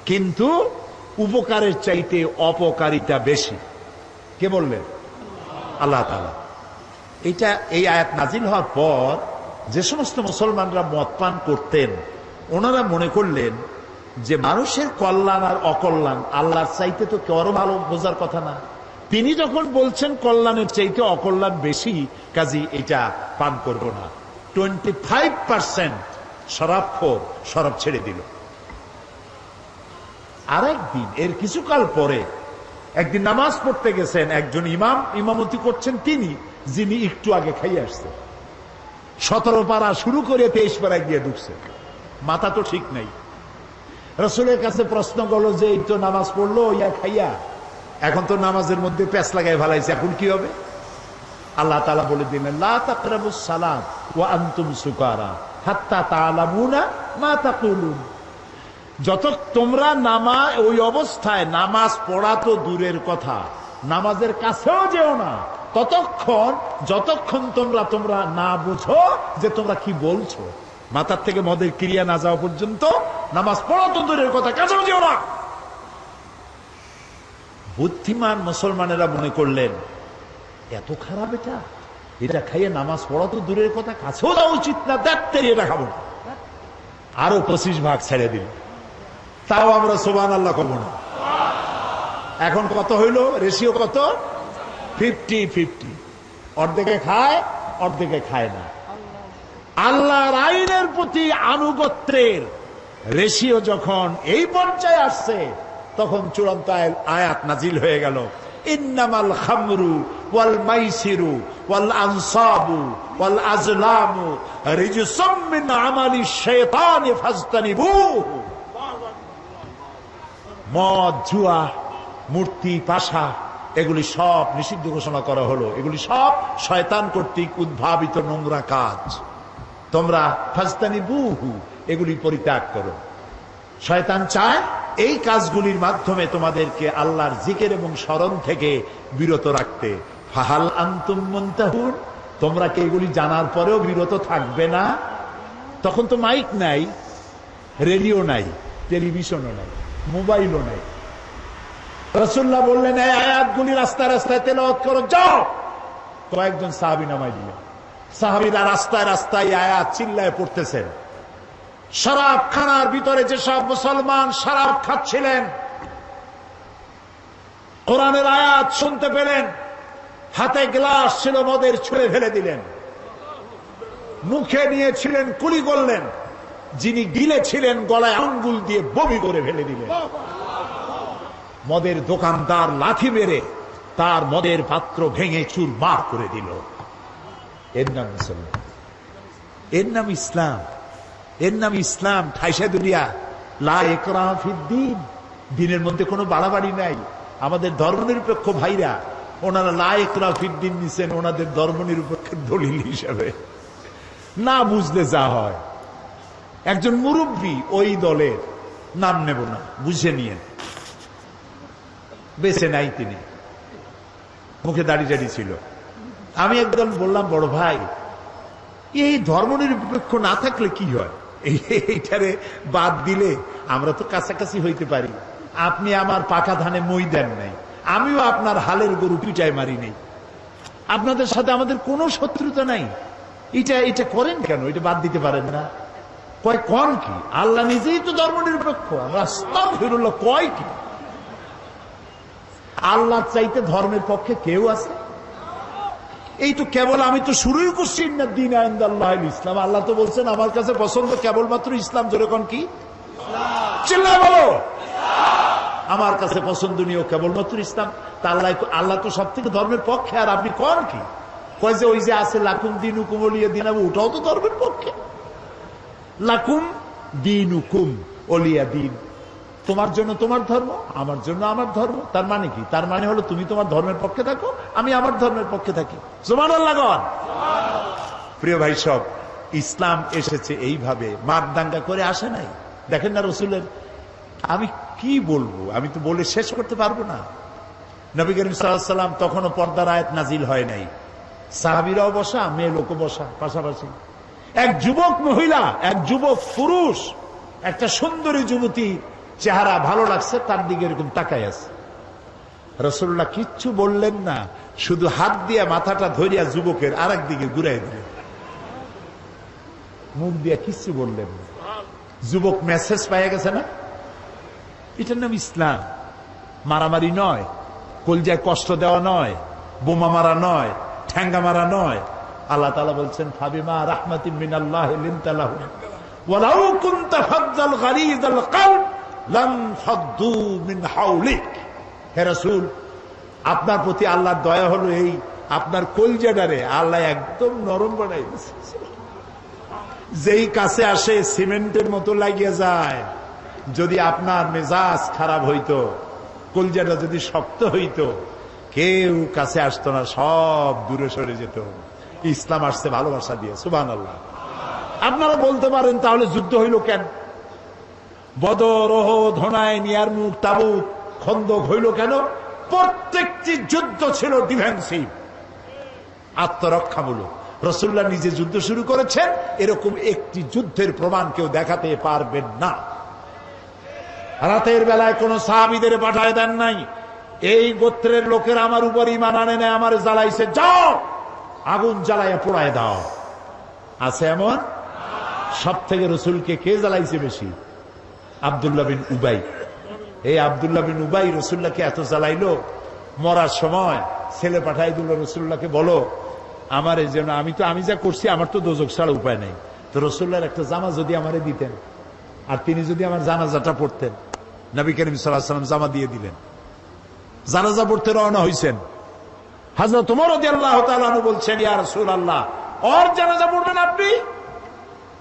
কিন্তু উপকারের চাইতে অপকারিতা বেশি। কে বললেন? আল্লাহ তাআলা। এটা এই আয়াত নাজিল হওয়ার পর যে সমস্ত মুসলমানরা মদ পান করতেন, ওনারা মনে করলেন যে মানুষের কল্যাণ আর অকল্যাণ আল্লাহর চাইতে তো কেউ ভালো বোঝার কথা না। তিনি যখন বলছেন কল্যাণের চাইতে অকল্যাণ বেশি, কাজী এটা পান করব না। 25% শরাবখোর শরাব ছেড়ে দিল। আরেকদিন এর কিছুকাল পরে একদিন নামাজ পড়তে গেছেন একজন ইমাম, ইমামতি করছেন তিনি, যিনি একটু আগে খাইয়ে আসছেন। 17 পারা শুরু করে 23 পারায় গিয়ে ঢুকছে। মাথা তো ঠিক নাই। রাসূলের কাছে প্রশ্ন করলো যে এই তো নামাজ পড়লো ইয়া খাইয়া, এখন তো নামাজের মধ্যে প্যাঁচ লাগাই ফেলাইছে, এখন কি হবে? আল্লাহ তাআলা বলে দিলেন, লা তাকরাবুস সালাত ওয়া আনতুম সুকারা হাত্তা তা'লামুনা মা তাকুলুন। যত তোমরা ওই অবস্থায় নামাজ পড়া তো দূরের কথা, নামাজের কাছেও যেও না যতক্ষণ তোমরা না বুঝো যে তোমরা কি বলছো। মাথার থেকে মদের ক্রিয়া না যাওয়া পর্যন্ত নামাজ পড়া তো দূরের কথা, কাছেও যেও না। বুদ্ধিমান মুসলমানেরা মনে করলেন এত খারাপ এটা খাইয়ে নামাজ পড়া তো দূরের কথা, কাছেও যাওয়া উচিত না, দেখতে এটা খাবো না। আরো 25 ভাগ ছেড়ে দিল, তাও আমরা সুবহানাল্লাহ কব না। এখন কত হইল? রেশিও কত? 50-50। অর্ধেকে খায়, অর্ধেকে খায় না। আল্লাহর আইনের প্রতি আনুগত্যের রেশিও যখন এই পর্যায়ে আসছে, তখন চূড়ান্ত আয়াত নাজিল হয়ে গেল, ইন্নামাল খামরু ওয়াল মাইসিরু ওয়াল আনসাবু ওয়াল আজলামু রিজসুম মিন আমালিশ শাইতানি ফাজতানিবুহু। মদ, জুয়া, মূর্তি, পাশা, এগুলি সব নিষিদ্ধ ঘোষণা করা হলো। এগুলি সব শয়তান কর্তৃক উদ্ভাবিত নোংরা কাজ। তোমরা ফাজতানিবুহু, এগুলি পরিত্যাগ করো। শয়তান চায় এই কাজগুলির মাধ্যমে তোমাদেরকে আল্লাহর জিকির এবং স্মরণ থেকে বিরত রাখতে। ফাহাল আনতুম মুনতাহুন, তোমরা কি এগুলি জানার পরেও বিরত থাকবে না? তখন তো মাইক নাই, রেডিও নাই, টেলিভিশনও নাই, মোবাইলও নাই। রাসূলুল্লাহ বললেন, এই আয়াতগুলি রাস্তায় রাস্তায় তেলাওয়াত করো, যাও। কয়েকজন সাহাবী নামাই দিলেন। সাহাবীরা রাস্তায় রাস্তায় আয়াত চিল্লায় পড়তেছেন। শরাব খানার ভিতরে যেসব মুসলমান শরাব খাচ্ছিলেন, কোরআনের আয়াত শুনতে পেলেন, হাতে গ্লাস ছিল মদের, ছুঁড়ে ফেলে দিলেন। মুখে নিয়েছিলেন, কুলি করলেন। যিনি গিলেছিলেন, গলায় আঙ্গুল দিয়ে বমি করে ফেলে দিলেন। মদের দোকানদার লাথি মেরে তার মদের পাত্র ভেঙে চুরমার করে দিল। এর নাম মুসলমান, এর নাম ইসলাম, এর নাম ইসলাম। ঠাইসা দুনিয়া লা ইকরাহা ফিদ্দীন, দিনের মধ্যে কোনো বাড়াবাড়ি নাই। আমাদের ধর্মনিরপেক্ষ ভাইরা, ওনারা লা ইকরাহা ফিদ্দীন নিছেন ওনাদের ধর্মনিরপেক্ষের দলিল হিসাবে। না বুঝলে যা হয়। একজন মুরব্বী ওই দলের, নাম নেব না, বুঝে নিয়েন, বেঁচে নাই তিনি, মুখে দাড়ি টাড়ি ছিল। আমি একদম বললাম, বড় ভাই, এই ধর্মনিরপেক্ষ না থাকলে কি হয়? এইটারে বাদ দিলে আমরা তো কাছাকাছি হইতে পারি। আপনি আমার পাকা ধানে মই দেন নাই, আমিও আপনার হালের গরু পিটায় মারি নেই। আপনাদের সাথে আমাদের কোনো শত্রুতা নাই। এটা করেন কেন? এটা বাদ দিতে পারেন না? কয় কোন কি? আল্লাহ নিজেই তো ধর্মনিরপেক্ষ। আমরা আস্তাগফিরুল্লাহ, কয় কি? আল্লাহ চাইতে ধর্মের পক্ষে কেউ আছে? এই তো কেবল আমি তো শুরুই করছি, ইন্নাদ-দীনা ইনদাল্লাহিল ইসলাম। আল্লাহ তো বলছেন আমার কাছে পছন্দ কেবলমাত্র ইসলাম। জোরে কোন কি? চিল্লায় বলো, আমার কাছে পছন্দনীয় কেবলমাত্র ইসলাম। তা আল্লাহ তো সব থেকে ধর্মের পক্ষে, আর আপনি কোন কি? কয় যে ওই যে আছে লাকুম দীনুকুম ওয়ালিয়া দীন, ওটাও তো ধর্মের পক্ষে। লাকুম দীনুকুম ওলিয়া দিন, তোমার জন্য তোমার ধর্ম, আমার জন্য আমার ধর্ম। তার মানে কি? তার মানে হলো তুমি তোমার ধর্মের পক্ষে থাকো, আমি আমার ধর্মের পক্ষে থাকি। সুবহানাল্লাহ। প্রিয় ভাই সব, ইসলাম এসেছে এইভাবে, মার দাঙ্গা করে আসে নাই। দেখেন না রসুলের, আমি কি বলবো, আমি তো বলে শেষ করতে পারবো না। নবী করিম সাল্লাল্লাহু আলাইহি ওয়াসাল্লাম তখনও পর্দার আয়াত নাজিল হয় নাই, সাহাবীরাও বসা, মেয়ে লোকও বসা পাশাপাশি। এক যুবক মহিলা, এক যুবক পুরুষ, একটা সুন্দরী যুবতী, চেহারা ভালো লাগছে, তার দিকে এরকম তাকায় আছে। রাসূলুল্লাহ কিচ্ছু বললেন না, শুধু হাত দিয়ে মাথাটা ধরিয়া যুবকের আরেক দিকে ঘুরাই দিলেন, মুখ দিয়ে কিচ্ছু বললেন না। যুবক মেসেজ পাইয়া গেছে না? এটার নাম ইসলাম। মারামারি নয়, কলজায় কষ্ট দেওয়া নয়, বোমা মারা নয়, ঠ্যাঙ্গা মারা নয়। আল্লাহ তাআলা বলছেন, ফাবিমা রাহমাতিন মিনাল্লাহি লিনতা লাহুম ওয়ালাউ কুনতা ফাজ্জাল গালিযাল কলব লাম ফাদ্দু মিন হাওলিক। হে রাসূল, আপনার প্রতি আল্লাহর দয়া হলো এই, আপনার কলজাটারে আল্লাহ একদম নরম বানাই দিয়েছে। যেই কাছে আসে সিমেন্টের মতো লাগিয়ে যায়। যদি আপনার মেজাজ খারাপ হইতো, কলজাটা যদি শক্ত হইতো, কেউ কাছে আসতো না, সব দূরে সরে যেত। ইসলাম আসছে ভালোবাসা দিয়ে। সুবহানাল্লাহ। আপনারা বলতে পারেন, তাহলে যুদ্ধ হইল কেন? বদর, ওহদ, হুনাইন, ইয়ারমুক, তাবুক, খন্দক হইল কেন? প্রত্যেকটি যুদ্ধ ছিল ডিফেন্সিভ, আত্মরক্ষামূলক। রাসূলুল্লাহ নিজে যুদ্ধ শুরু করেছেন, এরকম একটি যুদ্ধের প্রমাণ কেউ দেখাতে পারবেন না। রাতের বেলায় কোন সাহাবীদের পাঠায় দেন নাই, এই গোত্রের লোকের আমার উপর ঈমান আনে নাই, আমার জ্বালাইছে, যাও আগুন জ্বালাইয়া পোড়ায় দাও। আছে এমন? সব থেকে রসুলকে কে জ্বালাইছে বেশি? আব্দুল্লাহ বিন উবাই। এই আব্দুল্লাহ বিন উবাই রসুল্লাহকে এত জ্বালাইলো, মরার সময় ছেলে পাঠাই দিল রসুল্লাহকে, বলো আমার এই জন্য, আমি যা করছি আমার তো দোজক ছাড়া উপায় নেই, তো রসুল্লাহর একটা জামা যদি আমারে দিতেন, আর তিনি যদি আমার জানাজাটা পড়তেন। নবী করিম সাল্লাল্লাহু আলাইহি ওয়াসাল্লাম জামা দিয়ে দিলেন, জানাজা পড়তে রওনা হইছেন। হযরত ওমর রাদিয়াল্লাহু তাআলা আনহু বলছেন, ইয়া রাসূলুল্লাহ, ওর জানাজা পড়বেন আপনি?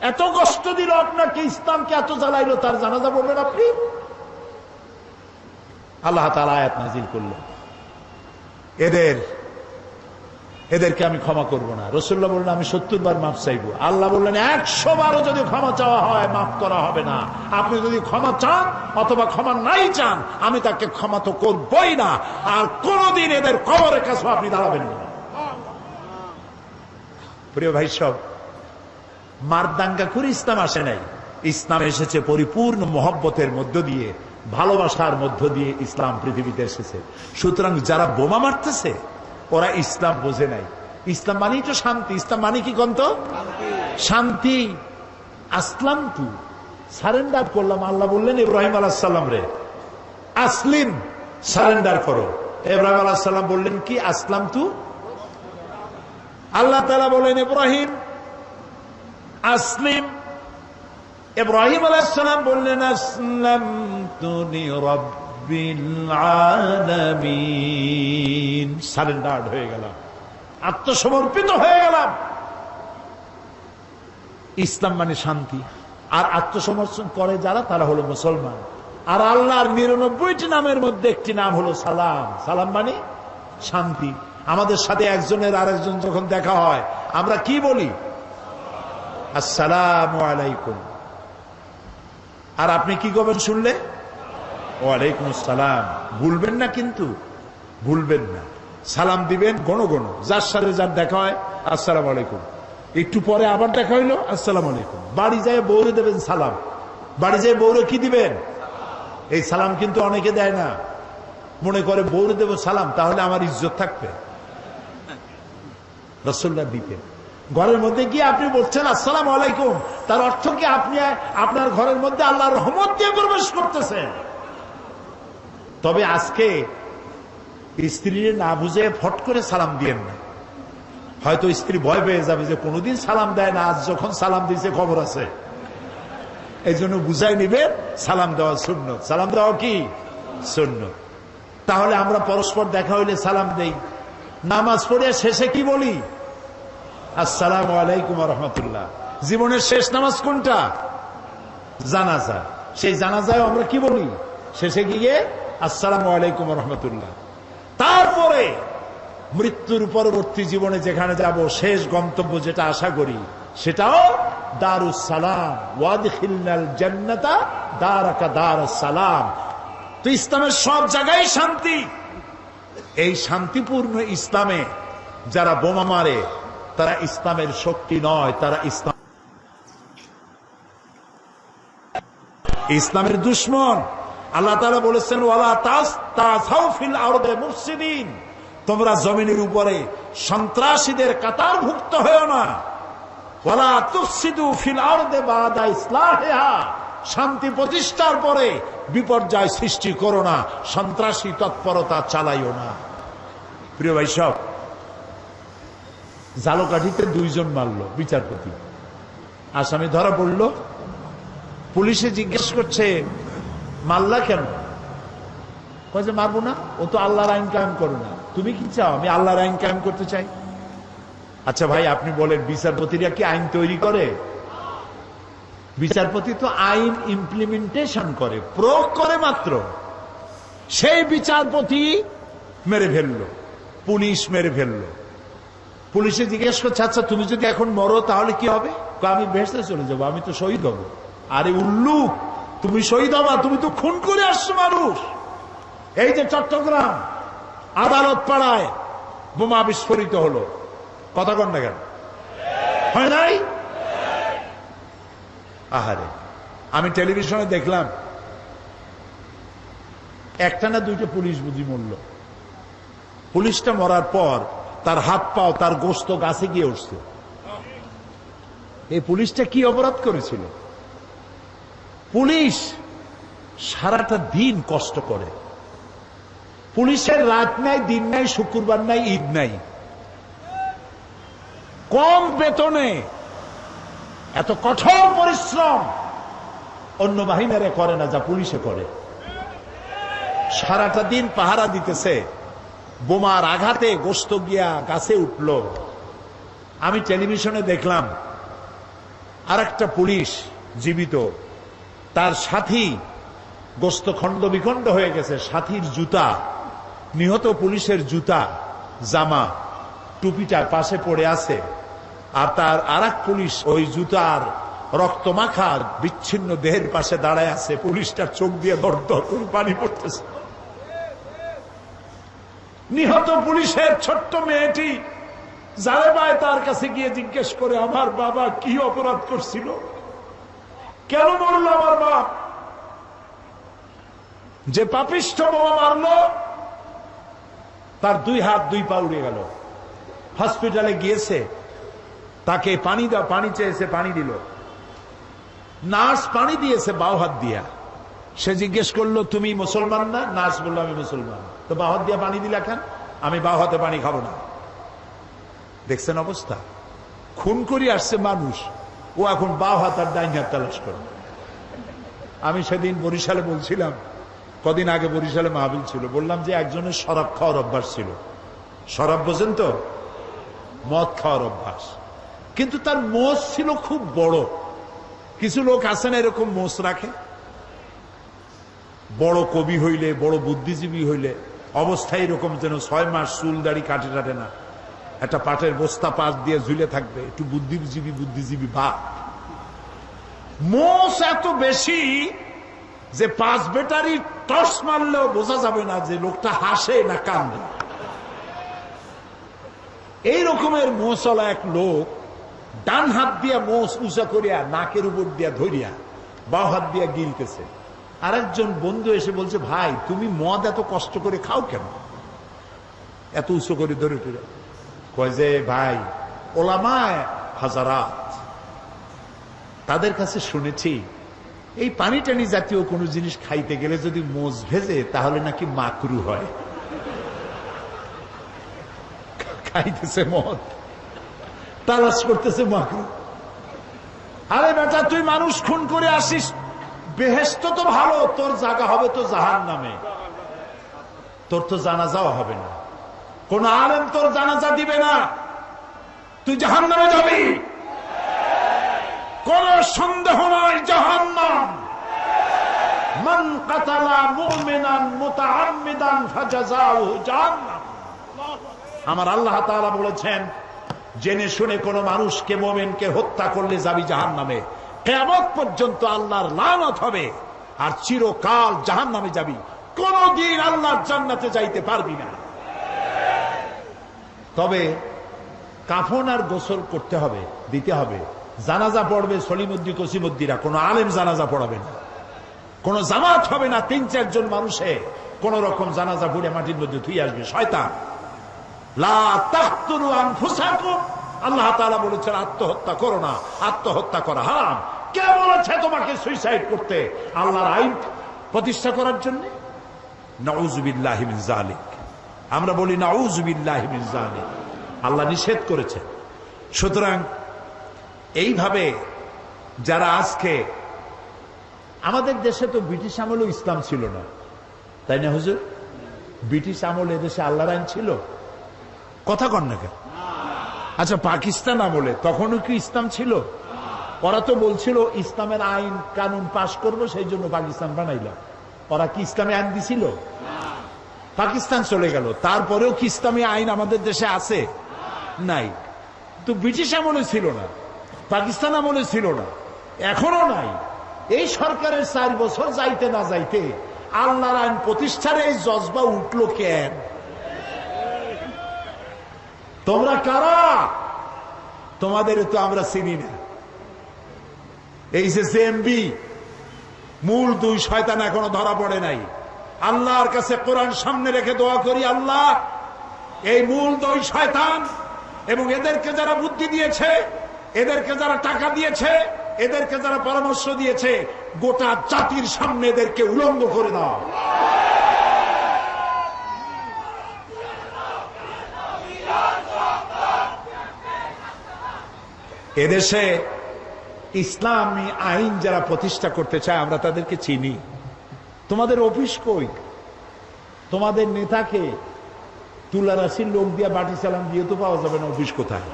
এত কষ্ট দিল আপনাকে, ইসলামকে এত জ্বালাইলো, তার জানাজা পড়বেন আপনি? আল্লাহ তাআলা আয়াত নাযিল করলেন, এদেরকে আমি ক্ষমা করব না। রাসূলুল্লাহ বললেন, আমি 70 বার মাফ চাইবো। আল্লাহ বললেন, 100 বারও যদি ক্ষমা চাওয়া হয় মাফ করা হবে না। আপনি যদি ক্ষমা চান অথবা ক্ষমা নাই চান, আমি তাকে ক্ষমা তো করবই না, আর কোনদিন এদের কবরের কাছে আপনি দাঁড়াবেন না। প্রিয় ভাই সব, মার দাঙ্গা করে ইসলাম আসে নাই। ইসলাম এসেছে পরিপূর্ণ মহব্বতের মধ্য দিয়ে, ভালোবাসার মধ্য দিয়ে ইসলাম পৃথিবীতে এসেছে। সুতরাং যারা বোমা মারতেছে, ওরা ইসলাম বোঝে নাই। ইসলাম মানেই তো শান্তি। ইসলাম মানে কি কন্ত? শান্তি। আসলাম তু, সারেন্ডার করলাম। আল্লাহ বললেন ইব্রাহিম আলাইহিস সালাম রে, আসলিম, সারেন্ডার করো। ইব্রাহিম আলাইহিস সালাম বললেন কি? আসলাম তু। আল্লাহ তাআলা বলেন, ইব্রাহিম আসলিম। ইব্রাহিম আলাইহিস সালাম বললেন, আসলামতু লিরাব্বিল আলামিন। সারেন্ডার্ড হয়ে গেলাম, আত্মসমর্পিত হয়ে গেলাম। ইসলাম মানে শান্তি। আর আত্মসমর্পণ করে যারা, তারা হলো মুসলমান। আর আল্লাহর 99টি নামের মধ্যে একটি নাম হলো সালাম। সালাম মানে শান্তি। আমাদের সাথে একজনের আরেকজন যখন দেখা হয়, আমরা কি বলি? আসসালামু আলাইকুম। আর আপনি কি করবেন শুনলে? ওয়ালাইকুম আসসালাম। ভুলবেন না, কিন্তু ভুলবেন না। সালাম দিবেন গণ গণ। যার সাথে যার দেখা হয়, আসসালামু আলাইকুম। একটু পরে আবার দেখা হইলো, আসসালামু আলাইকুম। বাড়ি যায় বউরে দেবেন সালাম। বাড়ি যায় বউরে কি দিবেন? এই সালাম কিন্তু অনেকে দেয় না, মনে করে বউরে দেব সালাম, তাহলে আমার ইজ্জত থাকবে। রাসূলুল্লাহ দিতেন। ঘরের মধ্যে গিয়ে আপনি বলছেন আসসালামু আলাইকুম, তার অর্থ কি আপনি আপনার ঘরের মধ্যে আল্লাহর রহমত দিয়ে প্রবেশ করতেছেন। তবে আজকে স্ত্রীর না বুঝে ফট করে সালাম দিয়েন না। হয়তো স্ত্রী ভয় পেয়ে যাবে যে কোনোদিন সালাম দেয় না, আজ যখন সালাম দিয়েছে খবর আছে। এই জন্য বুঝাই নিবে সালাম দেওয়া সুন্নত। সালাম দেওয়া কি সুন্নত। তাহলে আমরা পরস্পর দেখা হইলে সালাম দেই। নামাজ পড়ে শেষে কি বলি? আসসালামু আলাইকুম ওয়া রাহমাতুল্লাহ। জীবনের শেষ নামাজ কোনটা? জানাজা। সেই জানাজায় আমরা কি বলি? শেষে গিয়ে আসসালামু আলাইকুম রহমতুল্লাহ। তারপরে মৃত্যুর পরবর্তী জীবনে যেখানে যাব, শেষ গন্তব্য যেটা আশা করি, সেটাও দারুস সালাম, ওয়াদখিলনাল জান্নাতা দারাকা দারুস সালাম। তো ইসলামের সব জায়গায় শান্তি। এই শান্তিপূর্ণ ইসলামে যারা বোমা মারে তারা ইসলামের শক্তি নয়, তারা ইসলামের দুশমন। আল্লাহ তাআলা বলেছেন, ওয়ালা তাসাউ ফিল আরদি মুফসিদিন, তোমরা জমিনের উপরে সন্ত্রাসীদের কাতারভুক্ত হয়ো না। ওয়ালা তুফসিদু ফিল আরদি বাদা ইসলাহিহা, শান্তি প্রতিষ্ঠার পরে বিপর্যয় সৃষ্টি করো না, সন্ত্রাসী তৎপরতা চালাইও না। প্রিয় ভাই সব, ঝালকাঠিতে 2 জন মারলো বিচারপতি, আসামি ধরা পড়লো। পুলিশে জিজ্ঞেস করছে, মারলা কেন? কয় যে মারবো না, ও তো আল্লাহর আইন কায়েম করো না। তুমি কি চাও? আমি আল্লাহর আইন কায়েম করতে চাই। আচ্ছা ভাই, আপনি বলেন, বিচারপতিরা কি আইন তৈরি করে? বিচারপতি তো আইন ইমপ্লিমেন্টেশন করে, প্রয়োগ করে মাত্র। সেই বিচারপতি মেরে ফেললো, পুলিশ মেরে ফেললো। পুলিশে জিজ্ঞেস করছে, আচ্ছা তুমি যদি এখন মরো তাহলে কি হবে? আমি বেহেশতে চলে যাবো, আমি তো শহীদ হবো। আরে উল্লুক, তুমি শহীদ হবা? তুমি তো খুন করে আসছো মানুষ। এই যে চট্টগ্রাম আদালত পাড়ায় বোমা বিস্ফোরিত হলো, কথা কন না কেন? হয় নাই? আহারে, আমি টেলিভিশনে দেখলাম একটা না 2টা পুলিশ বুঝি মরল। পুলিশটা মরার পর তার হাত পাও, তার গোস্ত গাছে গিয়ে উঠছে। এই পুলিশটা কি অপরাধ করেছিল? পুলিশ সারাটা দিন কষ্ট করে, পুলিশের রাত নাই, দিন নাই, শুক্রবার নাই, ঈদ নাই, কম বেতনে এত কঠোর পরিশ্রম অন্য বাহিনীরা করে না যা পুলিশে করে। সারাটা দিন পাহারা দিতেছে, বোমার আঘাতে গোস্ত গিয়া গাছে উঠল। আমি টেলিভিশনে দেখলাম আরেকটা পুলিশ জীবিত, তার সাথী গোস্ত খণ্ড বিখণ্ড হয়ে গেছে, সাথীর জুতা, নিহত পুলিশের জুতা, জামা, টুপিটা পাশে পড়ে আছে। আর তার আরেক পুলিশ ওই জুতার রক্তমাখা বিচ্ছিন্ন দেহের পাশে দাঁড়ায় আছে। পুলিশটার চোখ দিয়ে দরদর করে পানি পড়তেছে। নিহত পুলিশের ছোট্ট মেয়েটি জালেবায় তার কাছে গিয়ে জিজ্ঞেস করে, আমার বাবা কি অপরাধ করছিল, কেন মরল আমার বাপ? যে পাপিষ্ঠ বোমা মারলো তার 2 হাত 2 পা উড়ে গেল। হসপিটালে গিয়েছে, তাকে পানি দাও, পানি চেয়েছে, পানি দিল। নার্স পানি দিয়েছে বাও হাত দিয়া। সে জিজ্ঞেস করলো, তুমি মুসলমান না? নার্স বললো, আমি মুসলমান। তো বাও হাত দিয়া পানি দিলা কেন? আমি বাও হাতে পানি খাবো না। দেখছেন অবস্থা? খুন করে আসছে মানুষ, ও এখন বাও হাত আর ডাইন হাত তালাশ করে। আমি সেদিন বরিশালে বলছিলাম, কদিন আগে বরিশালে মাহফিল ছিল, বললাম যে একজনের শরাব খাওয়ার অভ্যাস ছিল। শরাব বোঝেন তো? মদ খাওয়ার অভ্যাস। কিন্তু তার মোষ ছিল খুব বড়। কিছু লোক আছেন এরকম মোষ রাখে, বড় কবি হইলে, বড় বুদ্ধিজীবী হইলে অবস্থায় এরকম যেন 6 মাস চুল দাড়ি কাটে টাটে না, একটা পাটের বস্তা পাশ দিয়ে ঝুলে থাকবে, একটু বুদ্ধিজীবী ভাব। মোষ এত বেশি যে 5 ব্যাটারি টর্চ মারলেও বোঝা যাবে না যে লোকটা হাসে না কান্দে। এই রকমের মোষওয়ালা এক লোক ডান হাত দিয়া মোষ উঁচা করিয়া নাকের উপর দিয়া ধরিয়া বাও হাত দিয়া গিলতেছে। আরেকজন বন্ধু এসে বলছে, ভাই তুমি মদ এত কষ্ট করে খাও কেন, এত উঁচু করে ধরে টরে? কয় যে ভাই, ওলামায়ে হাজারাত, তাদের কাছে শুনেছি এই পানি টানি জাতীয় কোন জিনিস খাইতে গেলে যদি মোষ ভেজে তাহলে নাকি মাকরু হয়। খাইতেছে মদ, তালাশ করতেছে মাকরু। আরে বেটা, তুই মানুষ খুন করে আসিস, বেহেশত তো ভালো, তোর জায়গা হবে তো জাহান্নামে, তোর তো জানাজাও হবে না, কোন আলেম তোর জানাজা দিবে না, তুই জাহান্নামে যাবি। কোন সন্দেহ নাই জাহান্নাম। মান কাতালা মুমিনান মুতাআম্মিদান ফাজাযাউহু জাহান্নাম। আমার আল্লাহ তাআলা বলেছেন, জেনে শুনে কোন মানুষকে মুমিনকে হত্যা করলে যাবি জাহান্নামে, কিয়ামত পর্যন্ত আল্লাহর লানত হবে, আর চিরকাল জাহান্নামে যাবি, কোনদিন আল্লাহর জান্নাতে যাইতে পারবি না। তবে কাফন আর গোসল করতে হবে, দিতে হবে। জানাজা পড়বে সলিমুদ্দি কসিমুদ্দিরা, কোন আলেম জানাজা পড়াবে না, কোন জামাত হবে না। 3-4 জন মানুষে কোন রকম জানাজা পড়ে মাটির মধ্যে ধুয়ে আসবে, শয়তান। লা তাকতুলু আনফুসাকুম, আল্লাহ তাআলা বলেছেন আত্মহত্যা করো না, আত্মহত্যা করা হারাম। কে বলেছে তোমাকে সুইসাইড করতে? আল্লাহর আইন প্রতিষ্ঠা করার জন্য। নাউযুবিল্লাহি মিন যালিক, আমরা বলি নাউযুবিল্লাহি মিন যালিক, আল্লাহ নিষেধ করেছেন। সুতরাং এইভাবে যারা আজকে, আমাদের দেশে তো ব্রিটিশ আমলেও ইসলাম ছিল না, তাই না হুজুর? ব্রিটিশ আমলে দেশে আল্লাহর আইন ছিল? কথা কন না কেন? আচ্ছা, পাকিস্তান আমলে তখনও কি ইসলাম ছিল? ওরা তো বলছিল ইসলামের আইন কানুন পাশ করবো, সেই জন্য পাকিস্তান বানাইলাম। ওরা কি ইসলামী আইন দিছিল? পাকিস্তান চলে গেল, তারপরেও কি ইসলামী আইন আমাদের দেশে আছে? নাই। তো ব্রিটিশ আমলে ছিল না, পাকিস্তান আমলে ছিল না, এখনো নাই। এই সরকারের 4 বছর যাইতে না যাইতে আল্লাহর আইন প্রতিষ্ঠার এই জজবা উঠলো কেন? তোমরা কারা? তোমাদের তো আমরা চিনি না। এই যে জেএমবি, মূল 2 শয়তান এখনো ধরা পড়ে নাই। আল্লাহর কাছে কোরআন সামনে রেখে দোয়া করি, আল্লাহ এই মূল 2 শয়তান এবং এদেরকে যারা বুদ্ধি দিয়েছে, এদেরকে যারা টাকা দিয়েছে, এদেরকে যারা পরামর্শ দিয়েছে, গোটা জাতির সামনে এদেরকে উলঙ্গ করে দাও। এদেশে ইসলামী আইন যারা প্রতিষ্ঠা করতে চায়, আমরা তাদেরকে চিনি। তোমাদের অফিস কই? তোমাদের নেতাকে তুলারাশির লোক দিয়ে বাটি চালান দিয়ে তো পাওয়া যাবে না, অফিস কোথায়?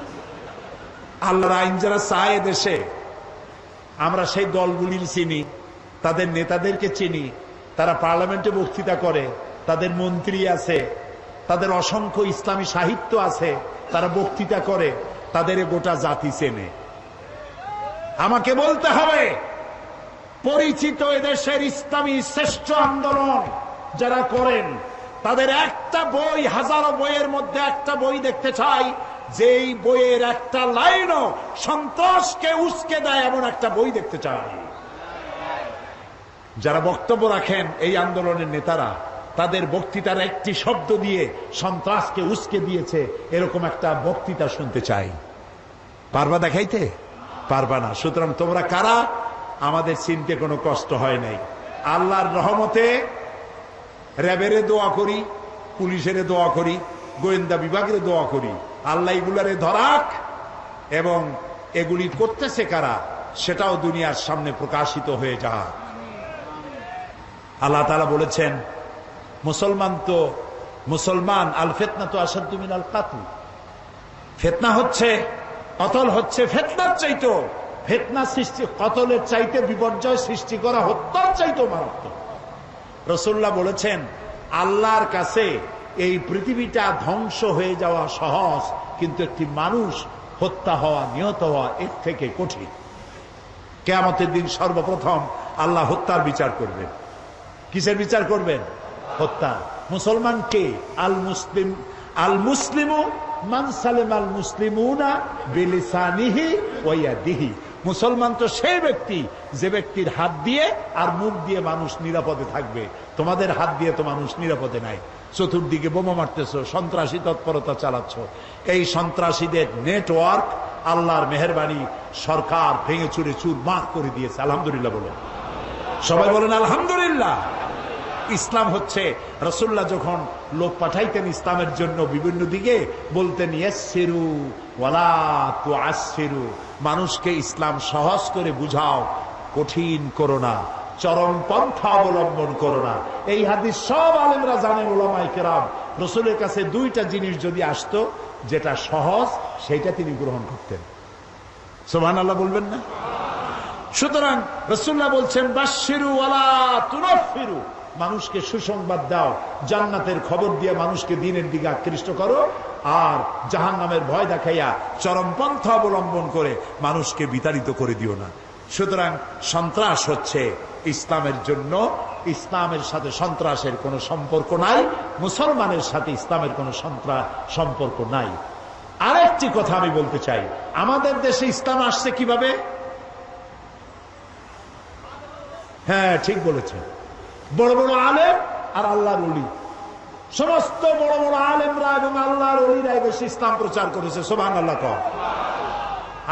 আল্লাহর আইন যারা চায় দেশে, আমরা সেই দলগুলির চিনি, তাদের নেতাদেরকে চিনি। তারা পার্লামেন্টে বক্তৃতা করে, তাদের মন্ত্রী আছে, তাদের অসংখ্য ইসলামী সাহিত্য আছে, তারা বক্তৃতা করে, তাদের গোটা জাতি চেনে। আমাকে বলতে হবে, পরিচিত এদেশের ইসলামী শ্রেষ্ঠ আন্দোলন যারা করেন, তাদের একটা বই, হাজারো বইয়ের মধ্যে একটা বই দেখতে চাই, যেই বইয়ের একটা লাইনও সন্ত্রাসকে উস্কে দেয় এমন একটা বই দেখতে চাই। যারা বক্তব্য রাখেন এই আন্দোলনের নেতারা, তাদের বক্তৃতার একটি শব্দ দিয়ে সন্ত্রাসকে উস্কে দিয়েছে এরকম একটা বক্তৃতা শুনতে চাই। পারবা দেখাইতে? পারবা না। সুতরাং তোমরা কারা? আমাদের চিনতে কোনো কষ্ট হয় নাই। আল্লাহর রহমতে র্যাবেরে দোয়া করি, পুলিশের দোয়া করি, গোয়েন্দা বিভাগের দোয়া করি, আল্লাহ এগুলারে ধরাক, এবং এগুলি করতেছে কারা সেটাও দুনিয়ার সামনে প্রকাশিত হয়ে যাক। আল্লাহ তাআলা বলেছেন, মুসলমান আল ফিতনা তো আসাদ্দু মিনাল কাতল। ফিতনা হচ্ছে, কতল হচ্ছে ফিতনার চাইতো, ফিতনা সৃষ্টি, কতলের চাইতে বিপর্যয় সৃষ্টি করা হত্যার চাইতো মারাত্মক। রাসূলুল্লাহ বলেছেন, আল্লাহর কাছে এই পৃথিবীটা ধ্বংস হয়ে যাওয়া সহজ, কিন্তু একটি মানুষ হত্যা হওয়া, নিহত হওয়া এর থেকে কঠিন। কিয়ামতের দিন সর্বপ্রথম আল্লাহ হত্যার বিচার করবেন। কিসের বিচার করবেন? হত্যা। মুসলমান কে? আল মুসলিমু মান সালেম আল মুসলিমুনা বিলিসানিহি ওয়া ইয়াদিহি। মুসলমান তো সেই ব্যক্তি যে ব্যক্তির হাত দিয়ে আর মুখ দিয়ে মানুষ নিরাপদে থাকবে। তোমাদের হাত দিয়ে তো মানুষ নিরাপদে নাই। চতুর্দিকে বোমা মারতেছ, সন্ত্রাসী তৎপরতা চালাচ্ছ। এই সন্ত্রাসীদের নেটওয়ার্ক আল্লাহর মেহেরবানি সরকার ভেঙে চুরে চুরমার করে দিয়েছে। আলহামদুলিল্লাহ বলেন, সবাই বলেন আলহামদুলিল্লাহ। ইসলাম হচ্ছে, রাসূলুল্লাহ যখন লোক পাঠাইতেন ইসলামের জন্য বিভিন্ন দিকে, বলতেন ইয়াসসিরু ওয়ালা তুআসসিরু, মানুষকে ইসলাম সহজ করে বুঝাও, কঠিন করো না, চরম পন্থা অবলম্বন করো না। এই হাদিস সব আলেমরা জানেন, উলামায়ে কেরাম। রাসূলের কাছে 2টা জিনিস যদি আসতো, যেটা সহজ সেইটা তিনি গ্রহণ করতেন। সুবহানাল্লাহ বলবেন না? সুতরাং রাসূলুল্লাহ বলছেন বাশশিরু ওয়ালা তুনাফিরু, মানুষকে সুসংবাদ দাও, জান্নাতের খবর দিয়ে মানুষকে দ্বীনের দিকে আকৃষ্ট করো, আর জাহান্নামের ভয় দেখাইয়া চরমপন্থা অবলম্বন করে মানুষকে বিতাড়িত করে দিও না। সুতরাং সন্ত্রাস হচ্ছে ইসলামের জন্য, ইসলামের সাথে সন্ত্রাসের কোনো সম্পর্ক নাই, মুসলমানের সাথে ইসলামের কোনো সম্পর্ক নাই। আরেকটি কথা আমি বলতে চাই, আমাদের দেশে ইসলাম আসছে কিভাবে? হ্যাঁ, ঠিক বলেছেন, বড় বড় আলেম আর আল্লাহর ওলি, সমস্ত বড় বড় আলেমরা এবং আল্লাহর ওলিরা বেশি ইসলাম প্রচার করেছে। সুবহানাল্লাহ কও।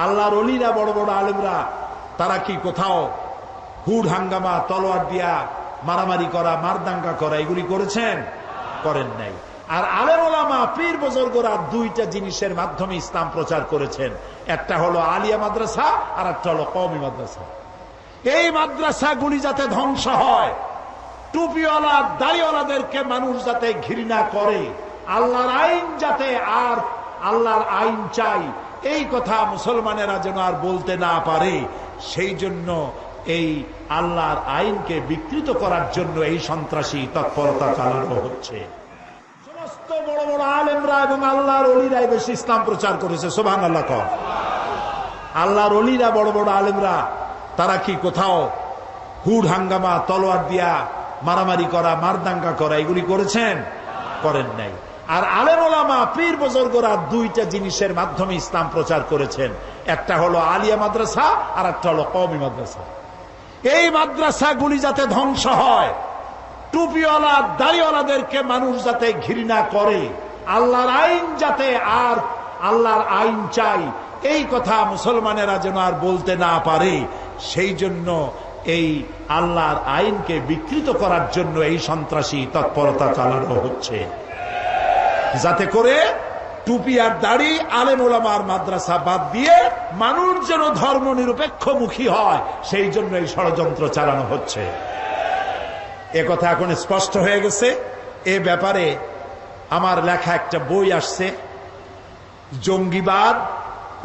আল্লাহর ওলিরা, বড় বড় আলেমরা, তারা কি কোথাও হুড হাঙ্গামা, তলোয়ার দিয়া মারামারি করা, মারদাঙ্গা করা এগুলি করেছেন? করেন নাই। আর আলেম ওলামা, পীর বুজুর্গরা দুইটা জিনিসের মাধ্যমে ইসলাম প্রচার করেছেন, একটা হলো আলিয়া মাদ্রাসা আর একটা হলো কওমি মাদ্রাসা। এই মাদ্রাসাগুলি যাতে ধ্বংস হয়, টুপিওয়ালা দাড়িওয়ালাদেরকে মানুষ যাতে ঘৃণা করে, আল্লাহর আইন যাতে, আর আল্লাহর আইন চাই এই কথা মুসলমানেরা যেন আর বলতে না পারে, সেই জন্য এই আল্লাহর আইনকে বিকৃত করার জন্য এই সন্ত্রাসী তৎপরতা চালানো হচ্ছে। সমস্ত বড় বড় আলেমরা এবং আল্লাহর ওলিরা বেশি ইসলাম প্রচার করেছে। সুবহানাল্লাহ কও। আল্লাহর ওলিরা, বড় বড় আলেমরা, তারা কি কোথাও হুড হাঙ্গামা, তলোয়ার দিয়া মারামারি করা, মারদাঙ্গা করা এগুলি করেছেন? করেন নাই। আর আলেম ওলামা, পীর বুজুর্গরা দুইটা জিনিসের মাধ্যমে ইসলাম প্রচার করেছেন, একটা হলো আলিয়া মাদ্রাসা আর একটা হলো কওমি মাদ্রাসা। এই মাদ্রাসাগুলি যাতে ধ্বংস হয়, টুপিওয়ালা দাড়িওয়ালাদেরকে মানুষ যাতে ঘৃণা করে, আল্লাহর আইন যাতে, আর আল্লাহর আইন চাই এই কথা মুসলমানেরা যেন আর বলতে না পারে, সেই জন্য এই আল্লাহর আইনকে বিকৃত করার জন্য এই সন্ত্রাসী তৎপরতা চালানো হচ্ছে, যাতে করে টুপি আর দাড়ি, আলেম ওলামার মাদ্রাসা বাদ দিয়ে মানুষ যেন ধর্ম নিরপেক্ষমুখী হয়, সেই জন্য এই ষড়যন্ত্র চালানো হচ্ছে। এ কথা এখন স্পষ্ট হয়ে গেছে। এ ব্যাপারে আমার লেখা একটা বই আসছে, জঙ্গিবাদ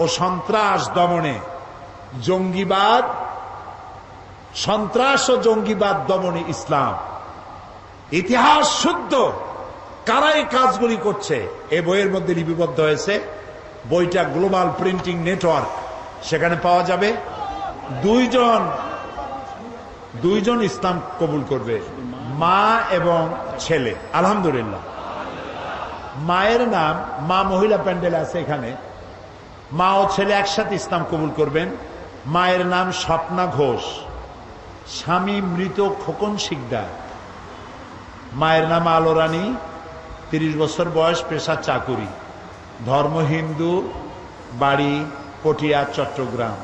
ও সন্ত্রাস দমনে, জঙ্গিবাদ, সন্ত্রাস ও জঙ্গিবাদ দমনে ইসলাম, ইতিহাস শুদ্ধ কারা এই কাজগুলি করছে, এ বইয়ের মধ্যে লিপিবদ্ধ হয়েছে। বইটা গ্লোবাল প্রিন্টিং নেটওয়ার্ক, সেখানে পাওয়া যাবে। দুইজন ইসলাম কবুল করবে, মা এবং ছেলে। আলহামদুলিল্লাহ। মায়ের নাম, মা মহিলা প্যান্ডেল আছে এখানে, মা ও ছেলে একসাথে ইসলাম কবুল করবেন। মায়ের নাম স্বপ্না ঘোষ, স্বামী মৃত খোকন শিকদার। মায়ের নাম আলো রানী, 30 বছর বয়স, পেশা চাকুরি, ধর্ম হিন্দু, বাড়ি পটিয়া, চট্টগ্রাম।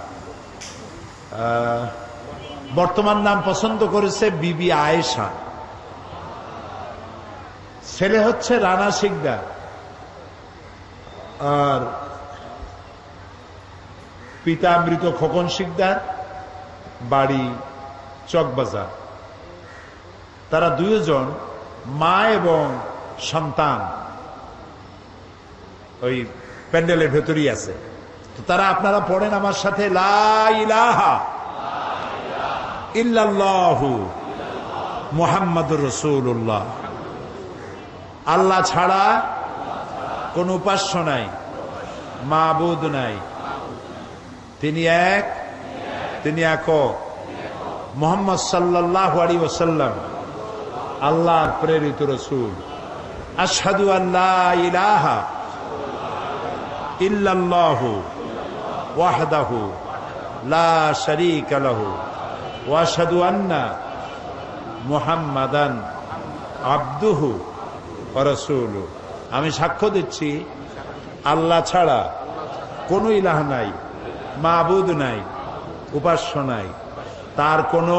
বর্তমান নাম পছন্দ করেছে বিবি আয়েশা। ছেলে হচ্ছে রানা শিকদার, আর পিতা মৃত খোকন শিকদার, বাড়ি চকবাজার। তারা দুইজন, মা এবং সন্তান, ওই প্যান্ডেলের ভেতরই আছে। তো তারা, আপনারা পড়েন আমার সাথে, লা ইলাহা ইল্লাল্লাহু মুহাম্মাদুর রাসূলুল্লাহ। আল্লাহ ছাড়া কোন উপাস্য নাই, মাবুদ নাই, তিনি এক, তিনি একক। মুহাম্মদ সাল্লাল্লাহু আলাইহি ওয়াসাল্লাম আল্লাহর প্রেরিত রাসূল। আশহাদু আল্লা ইলাহা ইল্লাল্লাহু ওয়াহদাহু লা শারীকা লাহু ওয়া আশহাদু আন্না মুহাম্মাদান আবদুহু ওয়া রাসূলুহু। আমি সাক্ষ্য দিচ্ছি, আল্লাহ ছাড়া কোনো ইলাহ নাই, মাবুদ নাই, উপাস্য নাই, তার কোনো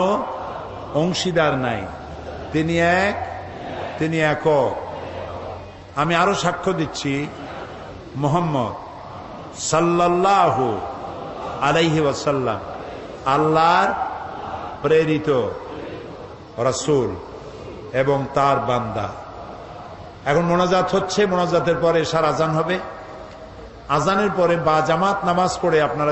অংশীদার নাই, তিনি এক, তিনি একক। আমি আরো সাক্ষ্য দিচ্ছি, মুহাম্মদ সাল্লাল্লাহু আলাইহি ওয়াসাল্লাম আল্লাহর প্রেরিত রাসূল এবং তার বান্দা। এখন মোনাজাত হচ্ছে, মোনাজাতের পরে এশার আজান হবে। আজানের পরে বা জামাত নামাজ পড়ে আপনারা